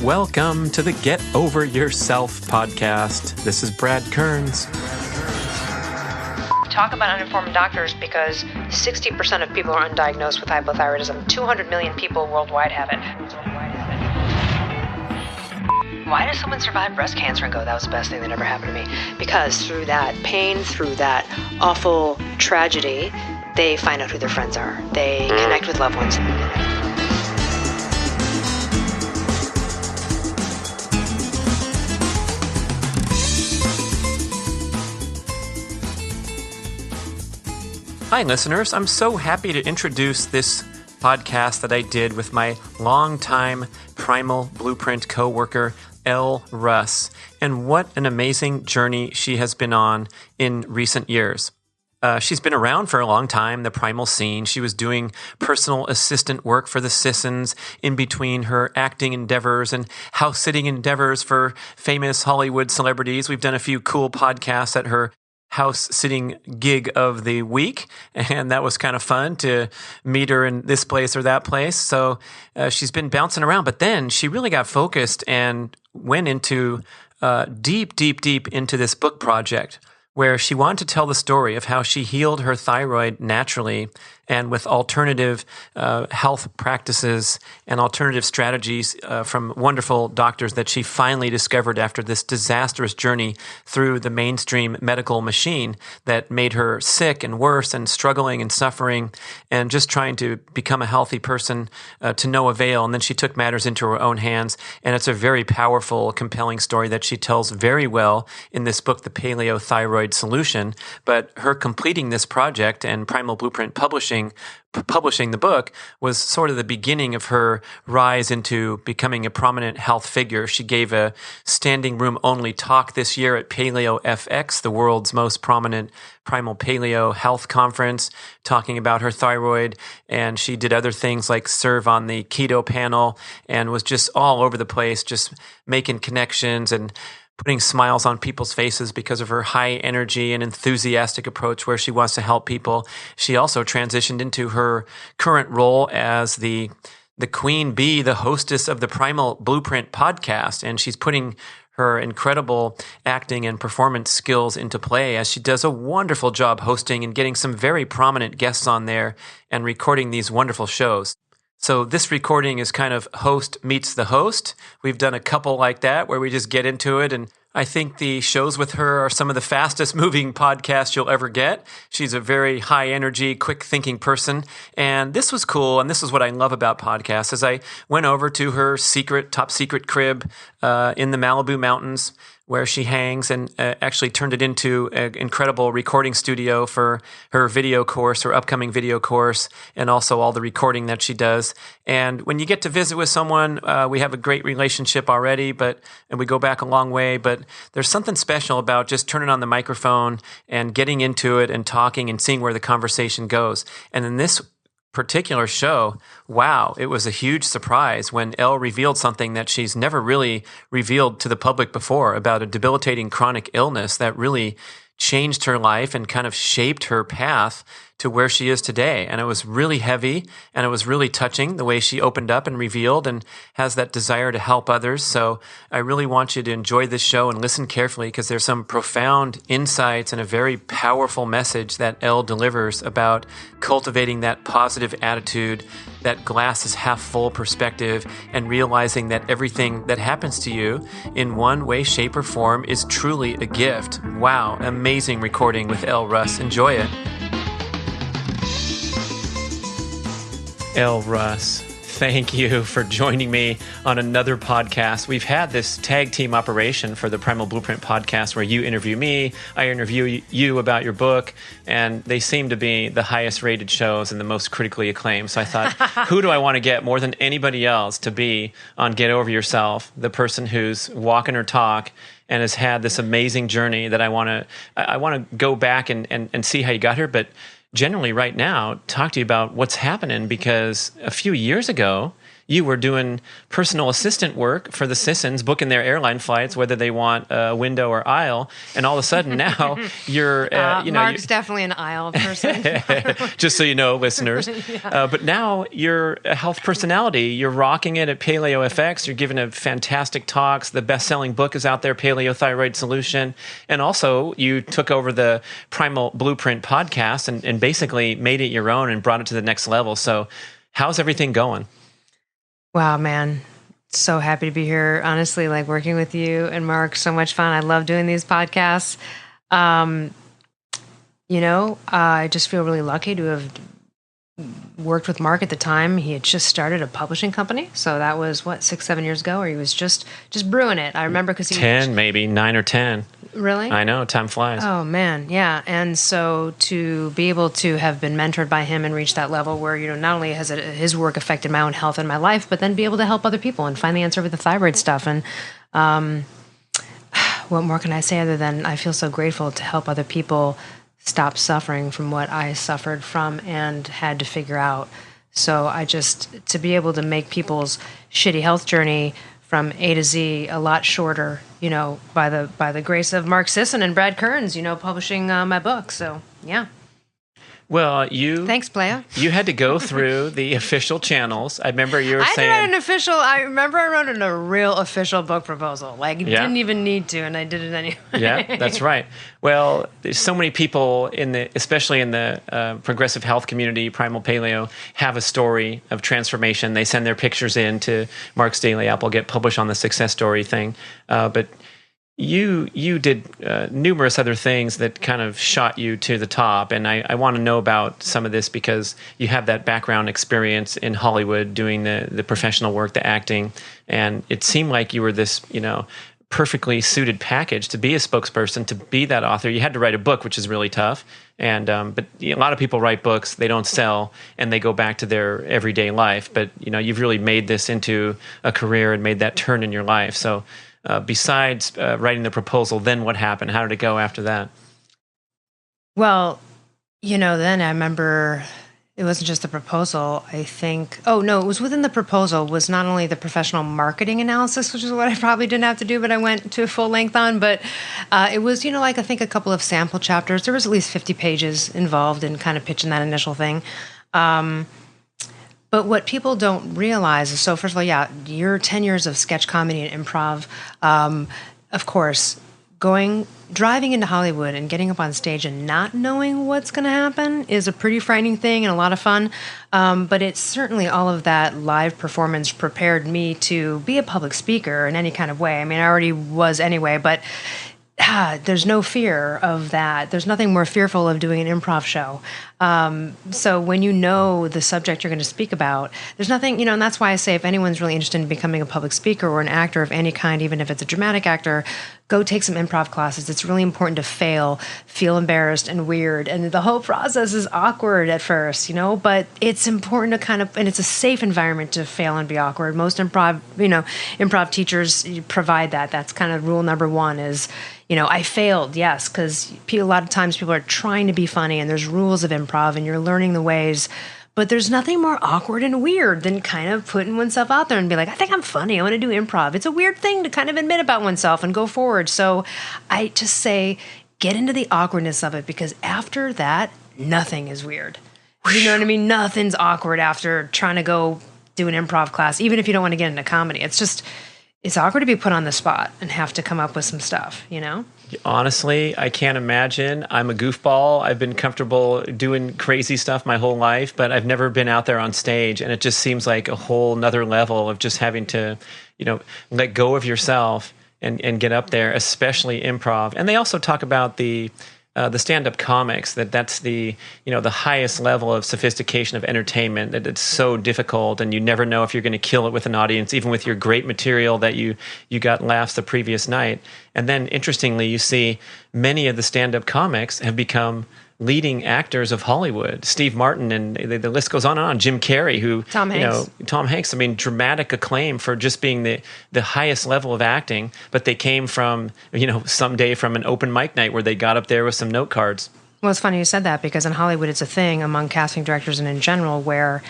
Welcome to the Get Over Yourself podcast. This is Brad Kearns. Talk about uninformed doctors because 60% of people are undiagnosed with hypothyroidism. 200 million people worldwide have it. Why does someone survive breast cancer and go, that was the best thing that ever happened to me? Because through that pain, through that awful tragedy, they find out who their friends are. They connect with loved ones. Hi, listeners. I'm so happy to introduce this podcast that I did with my longtime Primal Blueprint co-worker, Elle Russ. And what an amazing journey she has been on in recent years. She's been around for a long time, the Primal scene. She was doing personal assistant work for the Sissons in between her acting endeavors and house-sitting endeavors for famous Hollywood celebrities. We've done a few cool podcasts at her house-sitting gig of the week, and that was kind of fun to meet her in this place or that place. So she's been bouncing around, but then she really got focused and went into deep into this book project where she wanted to tell the story of how she healed her thyroid naturally and with alternative health practices and alternative strategies from wonderful doctors that she finally discovered after this disastrous journey through the mainstream medical machine that made her sick and worse and struggling and suffering and just trying to become a healthy person to no avail. And then she took matters into her own hands. And it's a very powerful, compelling story that she tells very well in this book, The Paleo Thyroid Solution. But her completing this project and Primal Blueprint publishing the book was sort of the beginning of her rise into becoming a prominent health figure. She gave a standing room only talk this year at Paleo FX, the world's most prominent primal paleo health conference, talking about her thyroid. And she did other things like serve on the keto panel and was just all over the place, just making connections and putting smiles on people's faces because of her high energy and enthusiastic approach where she wants to help people. She also transitioned into her current role as the queen bee, the hostess of the Primal Blueprint podcast, and she's putting her incredible acting and performance skills into play as she does a wonderful job hosting and getting some very prominent guests on there and recording these wonderful shows. So this recording is kind of host meets the host. We've done a couple like that where we just get into it. And I think the shows with her are some of the fastest moving podcasts you'll ever get. She's a very high energy, quick thinking person. And this was cool. And this is what I love about podcasts is I went over to her top secret crib in the Malibu mountains where she hangs and actually turned it into an incredible recording studio for her video course, her upcoming video course, and also all the recording that she does. And when you get to visit with someone, we have a great relationship already, and we go back a long way, but there's something special about just turning on the microphone and getting into it and talking and seeing where the conversation goes. And in this particular show, wow, it was a huge surprise when Elle revealed something that she's never really revealed to the public before about a debilitating chronic illness that really changed her life and kind of shaped her path to where she is today. And it was really heavy and it was really touching the way she opened up and revealed and has that desire to help others. So I really want you to enjoy this show and listen carefully because there's some profound insights and a very powerful message that Elle delivers about cultivating that positive attitude, that glass is half full perspective, and realizing that everything that happens to you in one way, shape, or form is truly a gift. Wow, amazing recording with Elle Russ. Enjoy it. Elle Russ, thank you for joining me on another podcast. We've had this tag team operation for the Primal Blueprint podcast where you interview me, I interview you about your book, and they seem to be the highest rated shows and the most critically acclaimed. So I thought, who do I want to get more than anybody else to be on Get Over Yourself, the person who's walking her talk and has had this amazing journey that I want to go back and see how you got here, but generally right now, talk to you about what's happening because a few years ago, you were doing personal assistant work for the Sissons, booking their airline flights, whether they want window or aisle. And all of a sudden now you're, Mark's definitely an aisle person. Just so you know, listeners. Yeah. But now you're a health personality. You're rocking it at Paleo FX. You're giving a fantastic talks. The best-selling book is out there, Paleo Thyroid Solution. And also you took over the Primal Blueprint podcast and basically made it your own and brought it to the next level. So how's everything going? Wow, man. So happy to be here. Honestly, like working with you and Mark, so much fun. I love doing these podcasts. I just feel really lucky to have worked with Mark at the time. He had just started a publishing company. So that was 6-7 years ago, or he was just brewing it. I remember because he 10, maybe 9 or 10. Really? I know, time flies. Oh man, yeah. And so to be able to have been mentored by him and reach that level where, not only has his work affected my own health and my life, but then be able to help other people and find the answer with the thyroid stuff. And what more can I say other than I feel so grateful to help other people stop suffering from what I suffered from and had to figure out. So to be able to make people's shitty health journey from A to Z a lot shorter, by the grace of Mark Sisson and Brad Kearns, publishing my book. So, yeah. Well, thanks, Paleo. You had to go through the official channels. I remember you were saying. I remember I wrote a real official book proposal. Didn't even need to, and I did it anyway. Yeah, that's right. Well, there's so many people especially in the progressive health community, Primal Paleo, have a story of transformation. They send their pictures in to Mark's Daily Apple, get published on the success story thing. But you did numerous other things that kind of shot you to the top, and I want to know about some of this because you have that background experience in Hollywood doing the professional work, the acting, and it seemed like you were this, perfectly suited package to be a spokesperson, to be that author. You had to write a book, which is really tough, and but a lot of people write books, they don't sell, and they go back to their everyday life. But you've really made this into a career and made that turn in your life. So. Besides writing the proposal, then what happened? How did it go after that? Well, then I remember it wasn't just the proposal. I think, it was within the proposal was not only the professional marketing analysis, which is what I probably didn't have to do, but I went to full length on, but it was, I think a couple of sample chapters. There was at least 50 pages involved in kind of pitching that initial thing. But what people don't realize is, so first of all, your 10 years of sketch comedy and improv, of course, driving into Hollywood and getting up on stage and not knowing what's going to happen is a pretty frightening thing and a lot of fun. But it's certainly all of that live performance prepared me to be a public speaker in any kind of way. I mean, I already was anyway, but there's no fear of that. There's nothing more fearful of doing an improv show. So when you know the subject you're going to speak about, there's nothing, and that's why I say if anyone's really interested in becoming a public speaker or an actor of any kind, even if it's a dramatic actor, go take some improv classes. It's really important to fail, feel embarrassed and weird. And the whole process is awkward at first, but it's important to and it's a safe environment to fail and be awkward. Most improv teachers provide that. That's kind of rule number one is, I failed, yes, because a lot of times people are trying to be funny and there's rules of improv and you're learning the ways, but there's nothing more awkward and weird than kind of putting oneself out there and be like, I think I'm funny, I want to do improv. It's a weird thing to kind of admit about oneself and go forward. So I just say, get into the awkwardness of it because after that, nothing is weird. You know what I mean? Nothing's awkward after trying to go do an improv class, even if you don't want to get into comedy. It's awkward to be put on the spot and have to come up with some stuff, Honestly, I can't imagine. I'm a goofball. I've been comfortable doing crazy stuff my whole life, but I've never been out there on stage. And it just seems like a whole nother level of just having to, let go of yourself and get up there, especially improv. And they also talk about the stand-up comics, that's the highest level of sophistication of entertainment, that it's so difficult and you never know if you're going to kill it with an audience, even with your great material that you got laughs the previous night. And then interestingly, you see many of the stand-up comics have become leading actors of Hollywood. Steve Martin, and the list goes on and on. Jim Carrey, Tom Hanks. I mean, dramatic acclaim for just being the highest level of acting. But they came from, someday from an open mic night where they got up there with some note cards. Well, it's funny you said that because in Hollywood, it's a thing among casting directors and in general where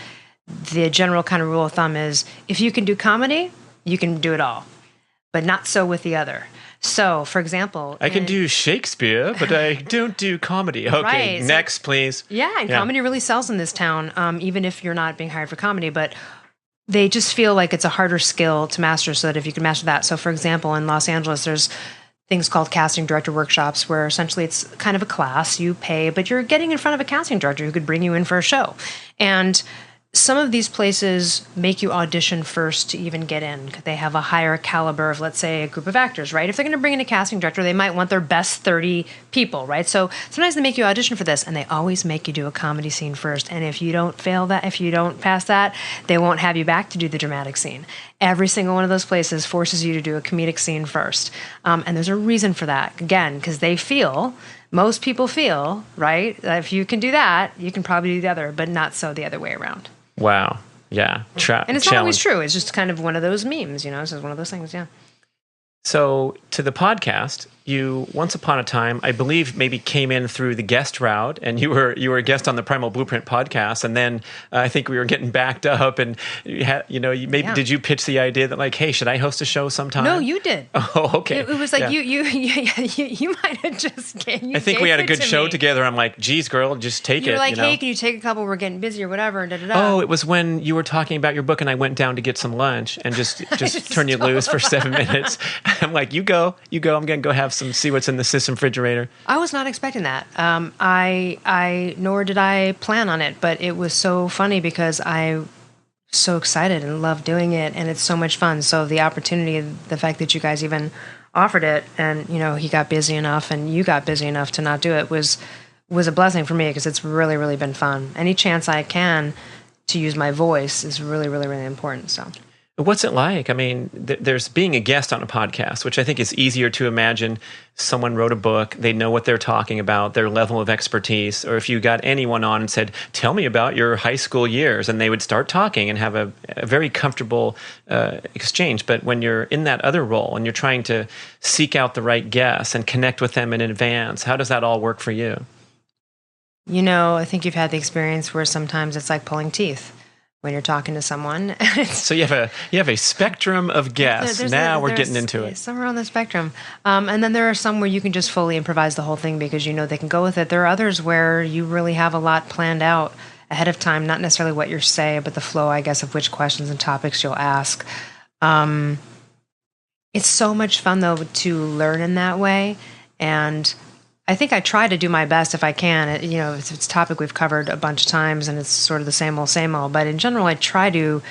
the general kind of rule of thumb is if you can do comedy, you can do it all, but not so with the other. So, for example, I can do Shakespeare, but I don't do comedy. Okay, Right, so- next, please. and comedy really sells in this town, even if you're not being hired for comedy, but they just feel like it's a harder skill to master, so that if you can master that. So, for example, in Los Angeles, there's things called casting director workshops where essentially it's kind of a class. You pay, but you're getting in front of a casting director who could bring you in for a show. And some of these places make you audition first to even get in. They have a higher caliber of, let's say, a group of actors, right? If they're going to bring in a casting director, they might want their best 30 people, right? So sometimes they make you audition for this, and they always make you do a comedy scene first. And if you don't if you don't pass that, they won't have you back to do the dramatic scene. Every single one of those places forces you to do a comedic scene first. And there's a reason for that. Again, because most people feel, right, that if you can do that, you can probably do the other, but not so the other way around. Wow. Yeah. And it's not always true. It's just kind of one of those memes, It's just one of those things, yeah. So to the podcast, you once upon a time, I believe, maybe came in through the guest route, and you were a guest on the Primal Blueprint podcast, and then I think we were getting backed up, and did you pitch the idea that like, hey, should I host a show sometime? No, you did. Oh, okay. It was like you might have just. I think we had a good show together. I'm like, geez, girl, just take it. You were like, hey, can you take a couple? We're getting busy or whatever. And Oh, it was when you were talking about your book, and I went down to get some lunch and just turn you loose for 7 minutes. I'm like, you go. I'm gonna go see what's in the Sisson refrigerator. I was not expecting that. Nor did I plan on it, but it was so funny because I'm so excited and love doing it, and it's so much fun. So the opportunity, the fact that you guys even offered it, and he got busy enough, and you got busy enough to not do it was a blessing for me, because it's really, really been fun. Any chance I can to use my voice is really, really, really important. So. What's it like? I mean, there's being a guest on a podcast, which I think is easier to imagine. Someone wrote a book, they know what they're talking about, their level of expertise. Or if you got anyone on and said, tell me about your high school years, and they would start talking and have a very comfortable exchange. But when you're in that other role and you're trying to seek out the right guests and connect with them in advance, how does that all work for you? I think you've had the experience where sometimes it's like pulling teeth when you're talking to someone. So you have a spectrum of guests. We're getting into it. Somewhere on the spectrum. And then there are some where you can just fully improvise the whole thing because they can go with it. There are others where you really have a lot planned out ahead of time, not necessarily what you say, but the flow, I guess, of which questions and topics you'll ask. It's so much fun, though, to learn in that way. And I think I try to do my best if I can. It's a topic we've covered a bunch of times, and it's sort of the same old. But in general, I try to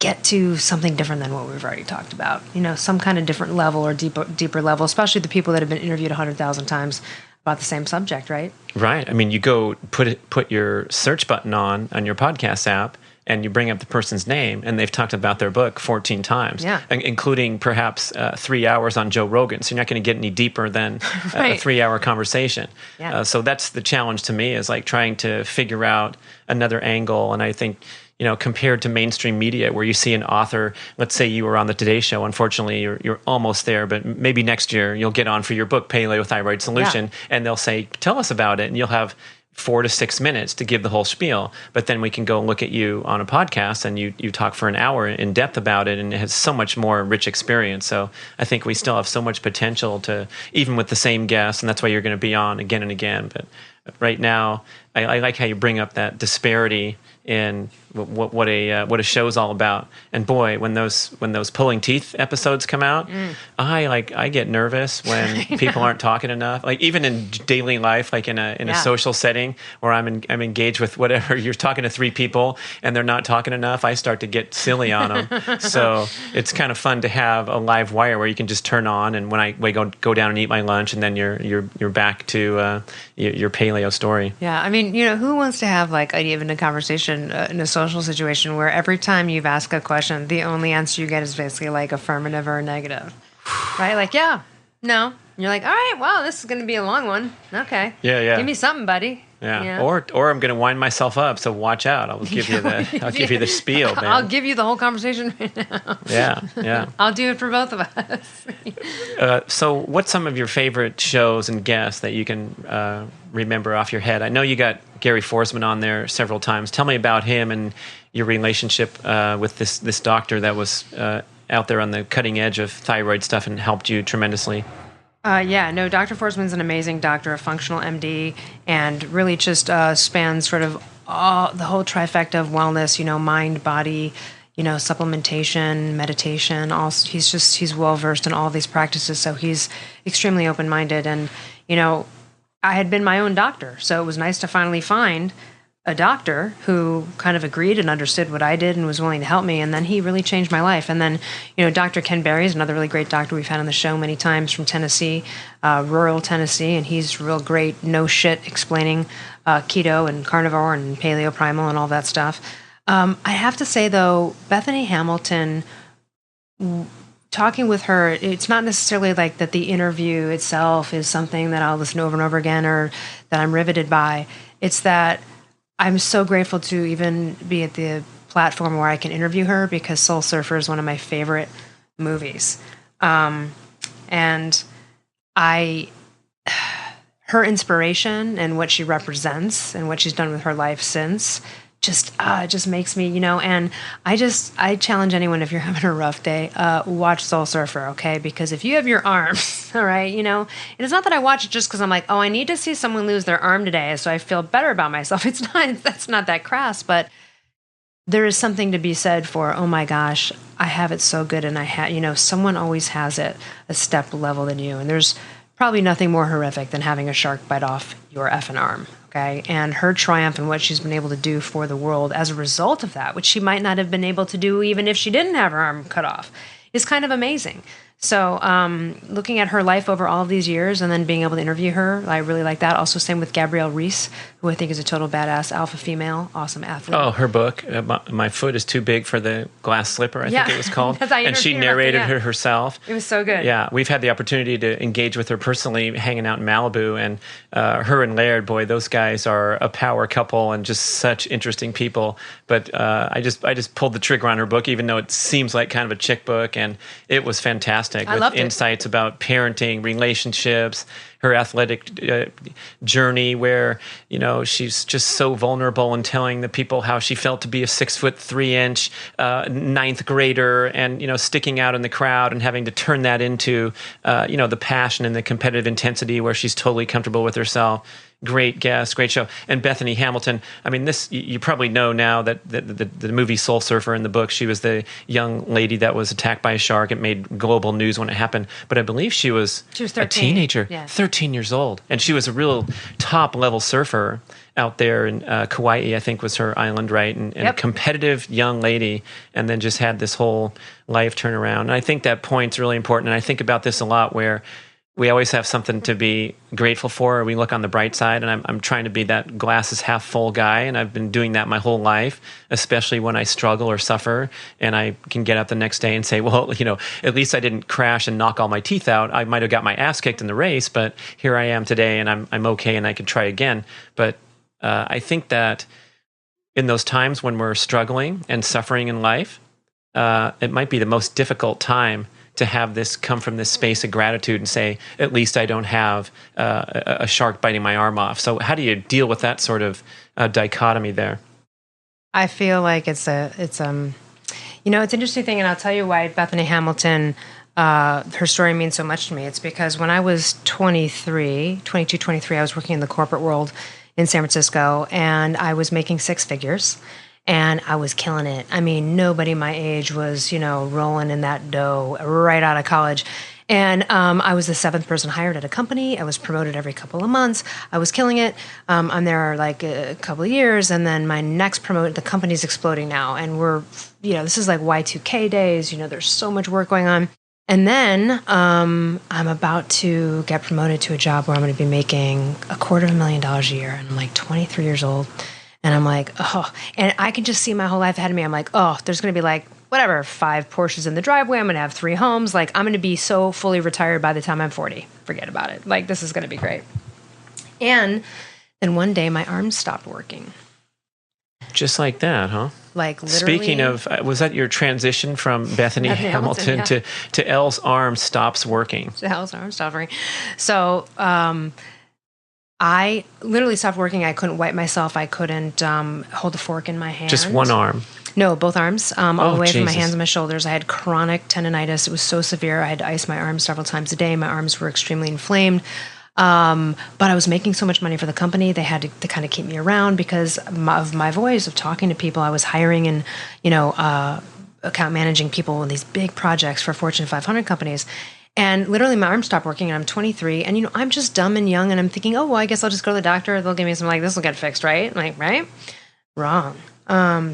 get to something different than what we've already talked about. Some kind of different level or deeper level, especially the people that have been interviewed 100,000 times about the same subject, right? Right. I mean, you go put your search button on your podcast app, and you bring up the person's name, and they've talked about their book 14 times, including perhaps 3 hours on Joe Rogan. So you're not going to get any deeper than a 3-hour conversation. Yeah. So that's the challenge to me, is like trying to figure out another angle. And I think, compared to mainstream media, where you see an author, let's say you were on the Today Show, unfortunately you're almost there, but maybe next year you'll get on for your book, Paleo Thyroid Solution, and they'll say, tell us about it, and you'll have 4 to 6 minutes to give the whole spiel, but then we can go look at you on a podcast and you talk for an hour in depth about it, and it has so much more rich experience. So I think we still have so much potential to, even with the same guests, and that's why you're going to be on again and again. But right now, I like how you bring up that disparity in what a show's all about. And boy, when those pulling teeth episodes come out, I get nervous when people aren't talking enough. Like even in daily life, like in a social setting where I'm engaged with whatever, you're talking to 3 people and they're not talking enough, I start to get silly on them. So it's kind of fun to have a live wire where you can just turn on, and when I go down and eat my lunch, and then you're back to your paleo story. Yeah, I mean, who wants to have like even a conversation in a social situation where every time you've asked a question, the only answer you get is basically like affirmative or negative, right? Like, yeah, no. And you're like, all right, wow, this is going to be a long one. Okay. Yeah. Give me something, buddy. Yeah. Or I'm going to wind myself up. So watch out. I'll give you the spiel, man. I'll give you the whole conversation right now. Yeah. I'll do it for both of us. So what's some of your favorite shows and guests that you can remember off your head? I know you got Gary Forsman on there several times. Tell me about him and your relationship with this doctor that was out there on the cutting edge of thyroid stuff and helped you tremendously. Dr. Forsman's an amazing doctor, a functional MD, and really just spans sort of the whole trifecta of wellness, mind, body, supplementation, meditation. He's well-versed in all these practices, so he's extremely open-minded. And, I had been my own doctor, so it was nice to finally find a doctor who kind of agreed and understood what I did and was willing to help me. And then he really changed my life. And then, Dr. Ken Berry is another really great doctor we've had on the show many times from Tennessee, rural Tennessee. And he's real great, no shit, explaining keto and carnivore and paleo primal and all that stuff. I have to say, though, Bethany Hamilton, talking with her, it's not necessarily like that the interview itself is something that I'll listen to over and over again or that I'm riveted by. It's that I'm so grateful to even be at the platform where I can interview her because Soul Surfer is one of my favorite movies. And her inspiration and what she represents and what she's done with her life since just makes me, and I challenge anyone, if you're having a rough day, watch Soul Surfer, okay? Because if you have your arms, all right, and it's not that I watch it just because I'm like, oh, I need to see someone lose their arm today so I feel better about myself. That's not that crass, but there is something to be said for, oh my gosh, I have it so good, and someone always has it a step level than you, and there's probably nothing more horrific than having a shark bite off your effing arm. Okay, and her triumph and what she's been able to do for the world as a result of that, which she might not have been able to do even if she didn't have her arm cut off, is kind of amazing. So looking at her life over all of these years and then being able to interview her, I really like that. Also, same with Gabrielle Reece, who I think is a total badass alpha female, awesome athlete. Oh, her book, My Foot is Too Big for the Glass Slipper, I think it was called. And she narrated her herself. It was so good. Yeah, we've had the opportunity to engage with her personally, hanging out in Malibu, and her and Laird, boy, those guys are a power couple and just such interesting people. But I just pulled the trigger on her book, even though it seems like kind of a chick book, and it was fantastic. With insights about parenting, relationships, her athletic journey, where she's just so vulnerable and telling the people how she felt to be a 6'3" ninth grader, and sticking out in the crowd and having to turn that into the passion and the competitive intensity where she's totally comfortable with herself. Great guest, great show. And Bethany Hamilton, I mean, this, you probably know now that the movie Soul Surfer, in the book, she was the young lady that was attacked by a shark. It made global news when it happened. But I believe she was 13. A teenager, yeah. 13 years old. And she was a real top-level surfer out there in Kauai, I think was her island, right? And a competitive young lady, and then just had this whole life turnaround. And I think that point's really important. And I think about this a lot, where we always have something to be grateful for, or we look on the bright side, and I'm trying to be that glass is half full guy, and I've been doing that my whole life, especially when I struggle or suffer, and I can get up the next day and say, well, at least I didn't crash and knock all my teeth out. I might have got my ass kicked in the race, but here I am today, and I'm okay, and I can try again. But I think that in those times when we're struggling and suffering in life, it might be the most difficult time to have this come from this space of gratitude and say, at least I don't have a shark biting my arm off. So how do you deal with that sort of dichotomy there? I feel like it's an interesting thing, and I'll tell you why Bethany Hamilton, her story means so much to me. It's because when I was 22, 23, I was working in the corporate world in San Francisco, and I was making six figures. And I was killing it. I mean, nobody my age was, rolling in that dough right out of college. And I was the seventh person hired at a company. I was promoted every couple of months. I was killing it. I'm there like a couple of years. And then my next the company's exploding now. And we're, this is like Y2K days. There's so much work going on. And then I'm about to get promoted to a job where I'm going to be making $250,000 a year. And I'm like 23 years old. And I'm like, oh, and I can just see my whole life ahead of me. I'm like, oh, there's going to be like, 5 Porsches in the driveway. I'm going to have 3 homes. Like, I'm going to be so fully retired by the time I'm 40. Forget about it. Like, this is going to be great. And Then one day my arms stopped working. Just like that, huh? Like literally. Speaking of, was that your transition from Bethany Hamilton yeah. to Elle's arm stops working? Elle's arm stopped working. So I literally stopped working. I couldn't wipe myself. I couldn't hold a fork in my hand. Just one arm? No, both arms, all the way from my Jesus. hands and my shoulders. I had chronic tendonitis. It was so severe. I had to ice my arms several times a day. My arms were extremely inflamed. But I was making so much money for the company. They had to kind of keep me around because of my voice, of talking to people. I was hiring and, account managing people in these big projects for Fortune 500 companies. And literally my arm stopped working and I'm 23 and, I'm just dumb and young and I'm thinking, oh, well, I guess I'll just go to the doctor. They'll give me some, this will get fixed, right? Right? Wrong.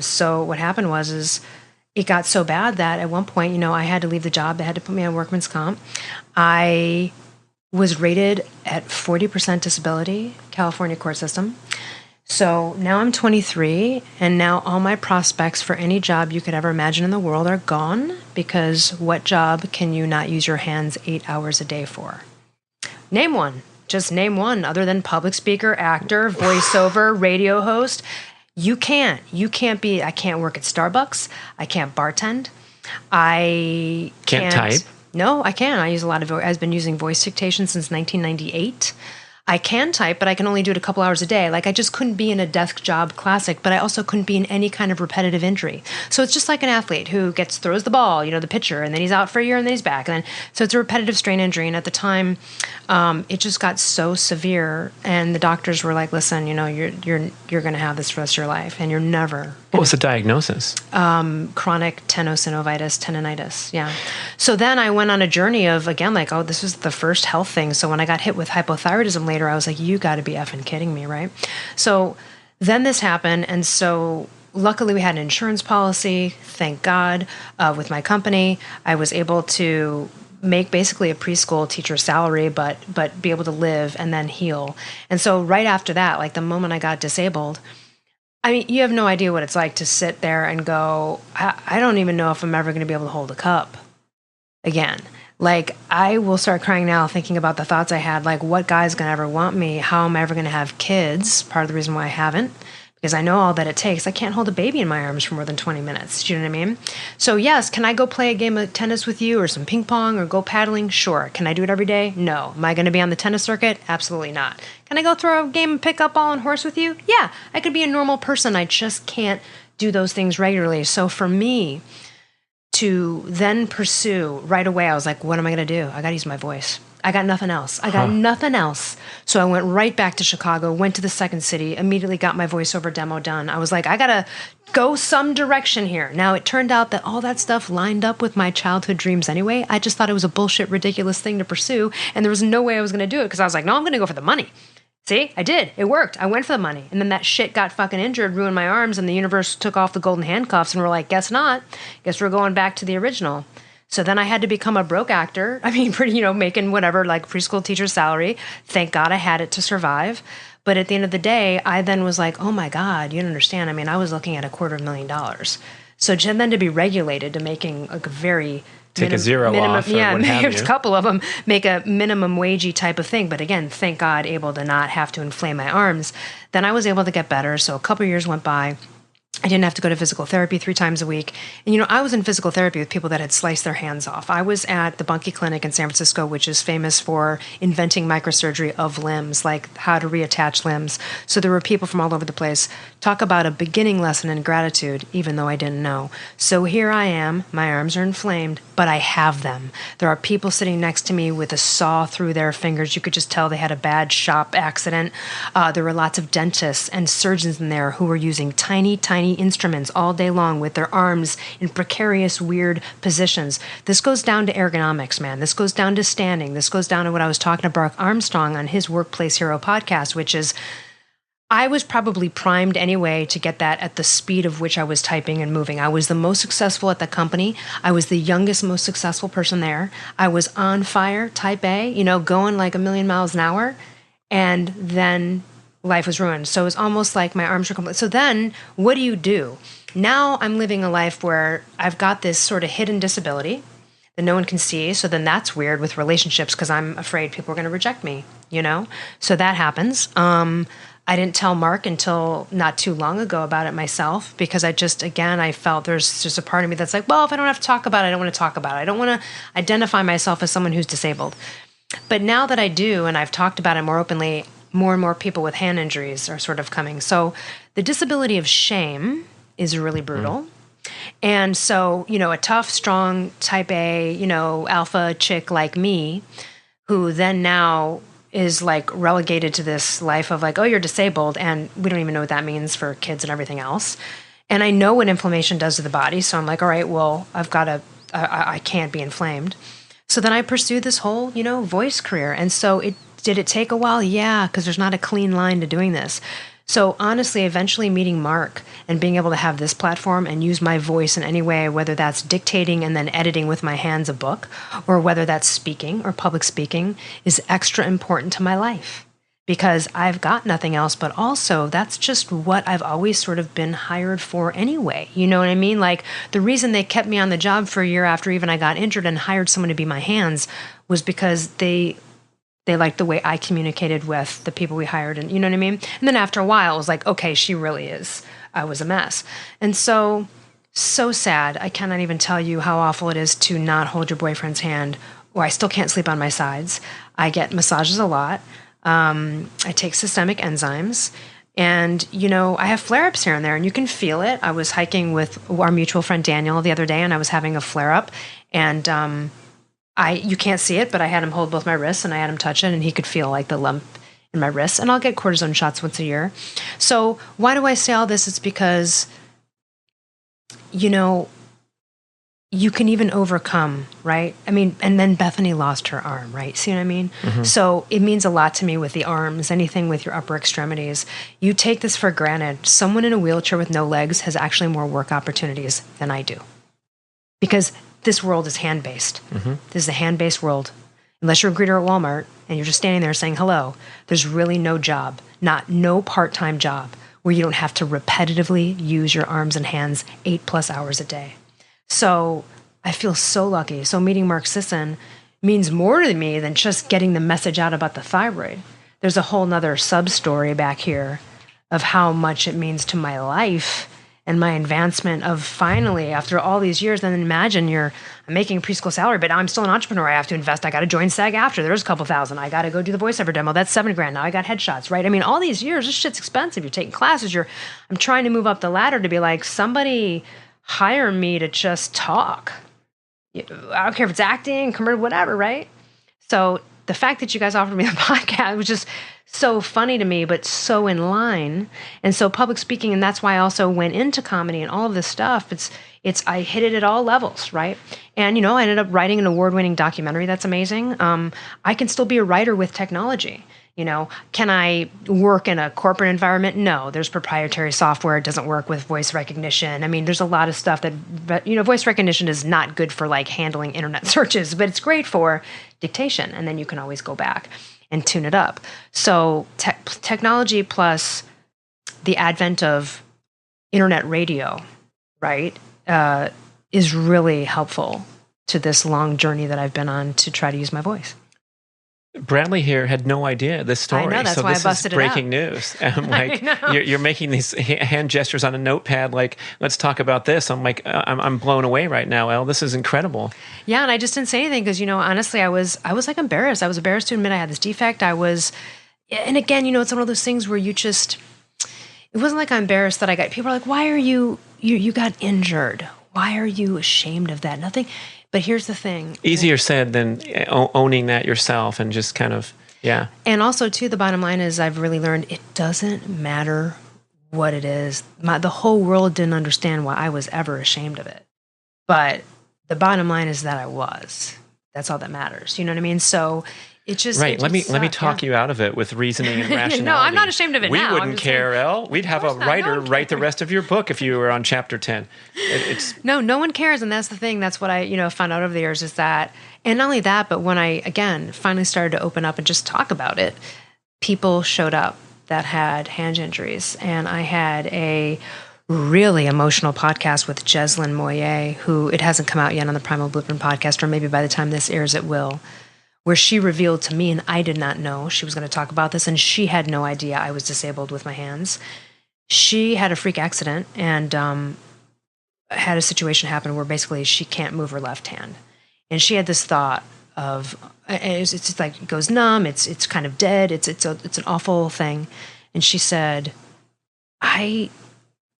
So what happened was it got so bad that at one point, I had to leave the job. They had to put me on workman's comp. I was rated at 40% disability, California court system. So now I'm 23, and now all my prospects for any job you could ever imagine in the world are gone, because what job can you not use your hands 8 hours a day for? Name one. Just name one, other than public speaker, actor, voiceover, radio host. You can't. I can't work at Starbucks. I can't bartend. I can't type. No, I can. I use a lot of I've been using voice dictation since 1998. I can type, but I can only do it a couple hours a day. I just couldn't be in a desk job classic, but I also couldn't be in any kind of repetitive injury. So it's just like an athlete who throws the ball, the pitcher, and then he's out for a year and then he's back. So it's a repetitive strain injury. And at the time, it just got so severe. And the doctors were like, listen, you're going to have this for the rest of your life. And you're never. What was the diagnosis? Chronic Tenosynovitis, tendonitis. Yeah. So then I went on a journey of, again, this is the first health thing. So when I got hit with hypothyroidism later, I was like, you got to be effing kidding me, right? So then this happened. And so luckily we had an insurance policy, thank God, with my company. I was able to make basically a preschool teacher salary, but be able to live and then heal. And so right after that, the moment I got disabled, you have no idea what it's like to sit there and go, I don't even know if I'm ever going to be able to hold a cup again. I will start crying now thinking about the thoughts I had, what guy's going to ever want me? How am I ever going to have kids? Part of the reason why I haven't, because I know all that it takes. I can't hold a baby in my arms for more than 20 minutes. Do you know what I mean? So yes, can I go play a game of tennis with you or some ping pong or go paddling? Sure. Can I do it every day? No. Am I going to be on the tennis circuit? Absolutely not. Can I go throw a game of pickup ball and horse with you? Yeah. I could be a normal person. I just can't do those things regularly. So for me to then pursue right away, I was like, what am I going to do? I got to use my voice. I got nothing else. Nothing else. So I went right back to Chicago, went to the second city, immediately got my voiceover demo done. I was like, I got to go some direction here. Now, it turned out that all that stuff lined up with my childhood dreams anyway. I just thought it was a bullshit, ridiculous thing to pursue. And there was no way I was going to do it because I was like, no, I'm going to go for the money. See, I did. It worked. I went for the money. And then that shit got fucking injured, ruined my arms, and the universe took off the golden handcuffs and we're like, guess not. Guess we're going back to the original. So then I had to become a broke actor. Making whatever, preschool teacher salary. Thank God I had it to survive. But at the end of the day, I then was like, oh my God, you don't understand. I was looking at $250,000. So then to be regulated to making a very take a zero off. Yeah, a couple of them make a minimum wagey type of thing. But again, thank God, able to not have to inflame my arms. Then I was able to get better. So a couple of years went by. I didn't have to go to physical therapy 3 times a week. And, I was in physical therapy with people that had sliced their hands off. I was at the Bunkie Clinic in San Francisco, which is famous for inventing microsurgery of limbs, like how to reattach limbs. So there were people from all over the place. Talk about a beginning lesson in gratitude, even though I didn't know. So here I am. My arms are inflamed, but I have them. There are people sitting next to me with a saw through their fingers. You could just tell they had a bad shop accident. There were lots of dentists and surgeons in there who were using tiny instruments all day long with their arms in precarious, weird positions. This goes down to ergonomics, man. This goes down to standing. This goes down to what I was talking to Barack Armstrong on his Workplace Hero podcast, which is I was probably primed anyway to get that at the speed of which I was typing and moving. I was the most successful at the company. I was the youngest, most successful person there. I was on fire, type A, going like a million miles an hour. And then life was ruined. So it was almost like my arms were complete. So then what do? Now I'm living a life where I've got this sort of hidden disability that no one can see. So then that's weird with relationships because I'm afraid people are going to reject me, So that happens. I didn't tell Mark until not too long ago about it myself, because I felt there's just a part of me that's like, well, if I don't have to talk about it, I don't want to talk about it. I don't want to identify myself as someone who's disabled. But now that I do, and I've talked about it more openly, more and more people with hand injuries are sort of coming. So the disability of shame is really brutal. And so, a tough, strong, type A, alpha chick like me, who then now is like relegated to this life of like, oh, you're disabled. And we don't even know what that means for kids and everything else. And I know what inflammation does to the body. So I'm like, all right, well, I can't be inflamed. So then I pursued this whole, voice career. And so did it take a while? Yeah, because there's not a clean line to doing this. So honestly, eventually meeting Mark and being able to have this platform and use my voice in any way, whether that's dictating and then editing with my hands a book, or whether that's speaking or public speaking, is extra important to my life, because I've got nothing else. But also that's just what I've always sort of been hired for anyway. You know what I mean? Like, the reason they kept me on the job for a year after even I got injured and hired someone to be my hands was because they liked the way I communicated with the people we hired, and you know what I mean? And then after a while, it was like, okay, she really is. I was a mess. And so sad. I cannot even tell you how awful it is to not hold your boyfriend's hand, or I still can't sleep on my sides. I get massages a lot. I take systemic enzymes, and, I have flare-ups here and there, and you can feel it. I was hiking with our mutual friend Daniel the other day, and I was having a flare-up, and you can't see it, but I had him hold both my wrists and I had him touch it, and he could feel like the lump in my wrist. And I'll get cortisone shots once a year. So why do I say all this? It's because, you can even overcome, right? I mean, and then Bethany lost her arm, right? See what I mean? Mm-hmm. So it means a lot to me with the arms, anything with your upper extremities. You take this for granted. Someone in a wheelchair with no legs has actually more work opportunities than I do, because this world is hand-based. Mm-hmm. This is a hand-based world. Unless you're a greeter at Walmart and you're just standing there saying hello, there's really no job, no part-time job, where you don't have to repetitively use your arms and hands 8+ hours a day. So I feel so lucky. So meeting Mark Sisson means more to me than just getting the message out about the thyroid. There's a whole nother sub-story back here of how much it means to my life and my advancement of finally, after all these years. Then imagine I'm making a preschool salary, but now I'm still an entrepreneur. I have to invest. I got to join SAG after. There's a couple thousand. I got to go do the voiceover demo. That's $7,000. Now I got headshots, right? I mean, all these years, this shit's expensive. You're taking classes. I'm trying to move up the ladder to be like, somebody hire me to just talk. I don't care if it's acting, commercial, whatever, right? So the fact that you guys offered me the podcast was just so funny to me, but so in line. And so public speaking, and that's why I also went into comedy and all of this stuff. I hit it at all levels, right? And, I ended up writing an award-winning documentary that's amazing. I can still be a writer with technology. Can I work in a corporate environment? No, there's proprietary software. It doesn't work with voice recognition. I mean, there's a lot of stuff that, voice recognition is not good for like handling internet searches, but it's great for dictation. And then you can always go back and tune it up. So technology plus the advent of internet radio, right, is really helpful to this long journey that I've been on to try to use my voice. Bradley here had no idea this story. I know, that's so why this I busted is breaking news. I'm like, you're making these hand gestures on a notepad, like, let's talk about this. I'm like, I'm blown away right now, Elle. This is incredible. Yeah, and I just didn't say anything because, honestly, I was like embarrassed. I was embarrassed to admit I had this defect. And again, it's one of those things where it wasn't like I'm embarrassed that people are like, why are you got injured? Why are you ashamed of that? Nothing. But here's the thing. Easier said than owning that yourself and just kind of, yeah. And also, too, the bottom line is I've really learned it doesn't matter what it is. The whole world didn't understand why I was ever ashamed of it. But the bottom line is that I was. That's all that matters. You know what I mean? So it just right. Let me talk you out of it with reasoning and rationality. No, I'm not ashamed of it. We wouldn't care, Elle. We'd have a writer write the rest of your book if you were on chapter 10. No one cares, and that's the thing. That's what I found out over the years is that, and not only that, but when I again finally started to open up and just talk about it, people showed up that had hand injuries, and I had a really emotional podcast with Jeslyn Moyer, who it hasn't come out yet on the Primal Blueprint podcast, or maybe by the time this airs, it will. where she revealed to me, and I did not know she was going to talk about this, and she had no idea I was disabled with my hands. She had a freak accident and had a situation happen where basically she can't move her left hand. And she had this thought of, it's like, it goes numb, it's kind of dead, it's an awful thing. And she said, I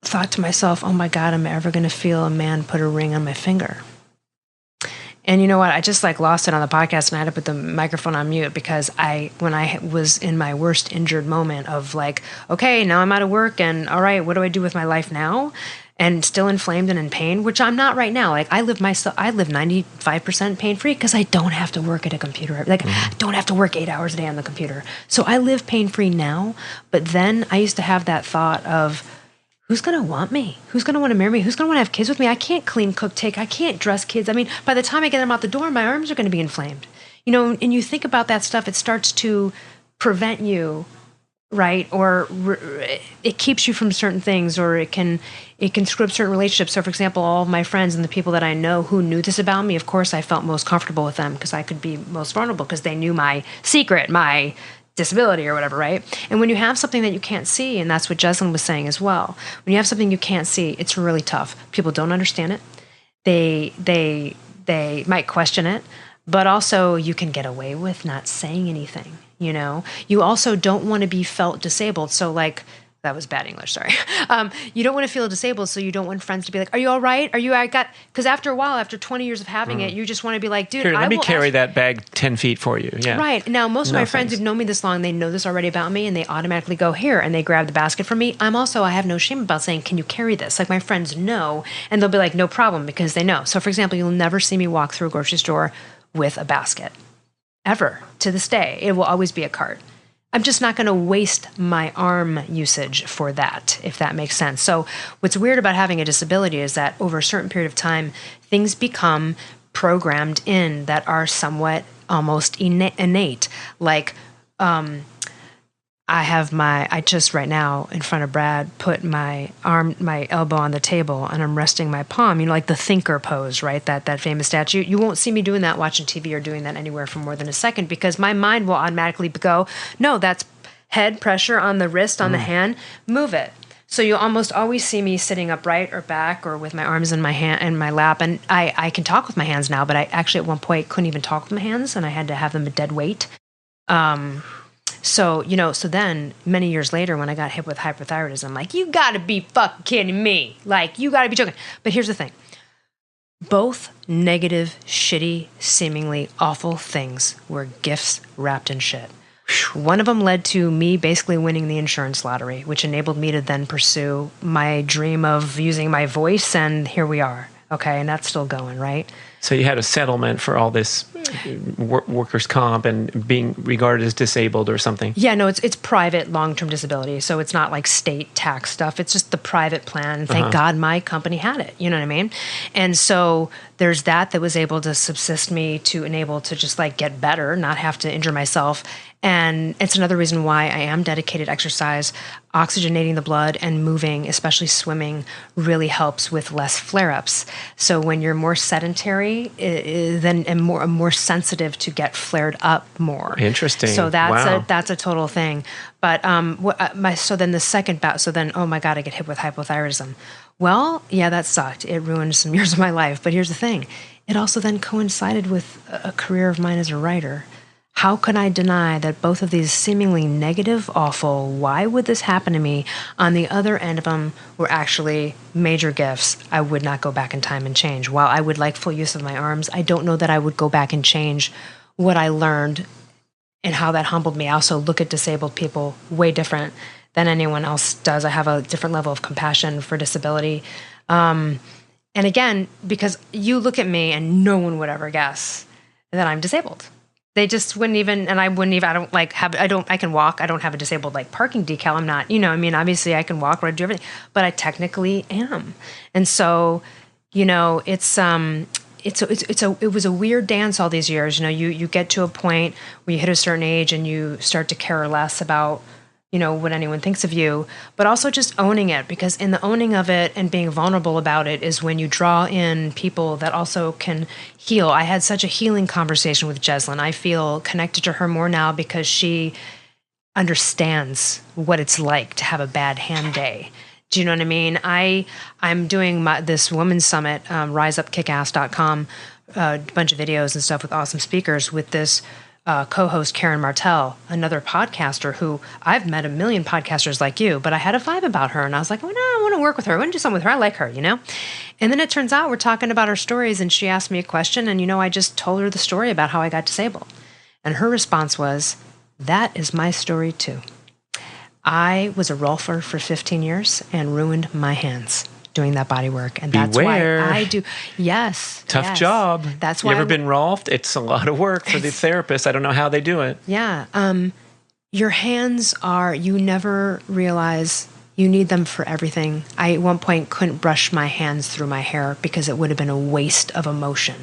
thought to myself, oh my God, am I ever going to feel a man put a ring on my finger? And you know what? I just like lost it on the podcast, and I had to put the microphone on mute because when I was in my worst injured moment of like, okay, now I'm out of work, and all right, what do I do with my life now? And still inflamed and in pain, which I'm not right now. Like I live 95% pain free because I don't have to work at a computer. Like I don't have to work 8 hours a day on the computer. So I live pain free now. But then I used to have that thought of, who's going to want me? Who's going to want to marry me? Who's going to want to have kids with me? I can't clean, cook, take. I can't dress kids. I mean, by the time I get them out the door, my arms are going to be inflamed. You know, and you think about that stuff, it starts to prevent you, right? Or it keeps you from certain things, or it can screw up certain relationships. So, for example, all of my friends and the people that I know who knew this about me, of course, I felt most comfortable with them because I could be most vulnerable because they knew my secret, my disability or whatever, right? And when you have something that you can't see, and that's what Jesslyn was saying as well, when you have something you can't see, it's really tough. People don't understand it. They might question it, but also you can get away with not saying anything, you know? You also don't want to be felt disabled. So like, that was bad English, sorry. You don't want to feel disabled, so you don't want friends to be like, are you all right? Because after a while, after 20 years of having it, you just want to be like, dude, Here, let me carry that bag 10 feet for you. Yeah. Right. Now, most of my friends who've known me this long, they know this already about me, and they automatically go here, and they grab the basket for me. I have no shame about saying, can you carry this? Like my friends know, and they'll be like, no problem, because they know. So for example, you'll never see me walk through a grocery store with a basket. Ever. To this day. It will always be a cart. I'm just not going to waste my arm usage for that, if that makes sense. So what's weird about having a disability is that over a certain period of time, things become programmed in that are somewhat almost innate. Like, I just right now in front of Brad put my elbow on the table and I'm resting my palm, you know, like the thinker pose, right? That famous statue. You won't see me doing that watching TV or doing that anywhere for more than a second because my mind will automatically go, no, that's head pressure on the wrist, on the hand, move it. So you'll almost always see me sitting upright or back or with my arms in my hand in my lap. And I can talk with my hands now, but I actually at one point couldn't even talk with my hands and I had to have them a dead weight. So then many years later when I got hit with hypothyroidism, I'm like, you gotta be fucking kidding me. Like, you gotta be joking. But here's the thing. Both negative, shitty, seemingly awful things were gifts wrapped in shit. One of them led to me basically winning the insurance lottery, which enabled me to then pursue my dream of using my voice, and here we are. Okay, and that's still going, right? So you had a settlement for all this workers' comp and being regarded as disabled or something? Yeah, no, it's private long-term disability. So it's not like state tax stuff. It's just the private plan. Thank God my company had it. You know what I mean? And so there's that was able to subsist me to enable to just like get better, not have to injure myself. And it's another reason why I am dedicated to exercise. Oxygenating the blood and moving, especially swimming, really helps with less flare-ups. So when you're more sedentary, then more sensitive to get flared up more. Interesting. So that's a total thing. But so then the second bout. So then, oh my God, I get hit with hypothyroidism. Well, yeah, that sucked. It ruined some years of my life. But here's the thing: it also then coincided with a career of mine as a writer. How could I deny that both of these seemingly negative, awful, why would this happen to me, on the other end of them were actually major gifts I would not go back in time and change. While I would like full use of my arms, I don't know that I would go back and change what I learned and how that humbled me. I also look at disabled people way different than anyone else does. I have a different level of compassion for disability. And again, because you look at me and no one would ever guess that I'm disabled. They just wouldn't even, and I wouldn't even, I can walk. I don't have a disabled like parking decal. I'm not, obviously I can walk or I do everything, but I technically am. And so, it was a weird dance all these years. You get to a point where you hit a certain age and you start to care less about what anyone thinks of you, but also just owning it, because in the owning of it and being vulnerable about it is when you draw in people that also can heal. I had such a healing conversation with Jeslyn. I feel connected to her more now because she understands what it's like to have a bad hand day. Do you know what I mean? I'm doing this women's summit, riseupkickass.com, a bunch of videos and stuff with awesome speakers with this co-host Karen Martell, another podcaster who I've met a million podcasters like you, but I had a vibe about her and I was like, oh no, I want to work with her. I want to do something with her. I like her, And then it turns out we're talking about our stories and she asked me a question and, I just told her the story about how I got disabled. And her response was, that is my story too. I was a rolfer for 15 years and ruined my hands doing that body work. And that's Beware. why I do. Yes. Tough job. That's why. You ever been rolfed? It's a lot of work for the therapist. I don't know how they do it. Yeah. Your hands you never realize you need them for everything. I, at one point, couldn't brush my hands through my hair because it would have been a waste of emotion.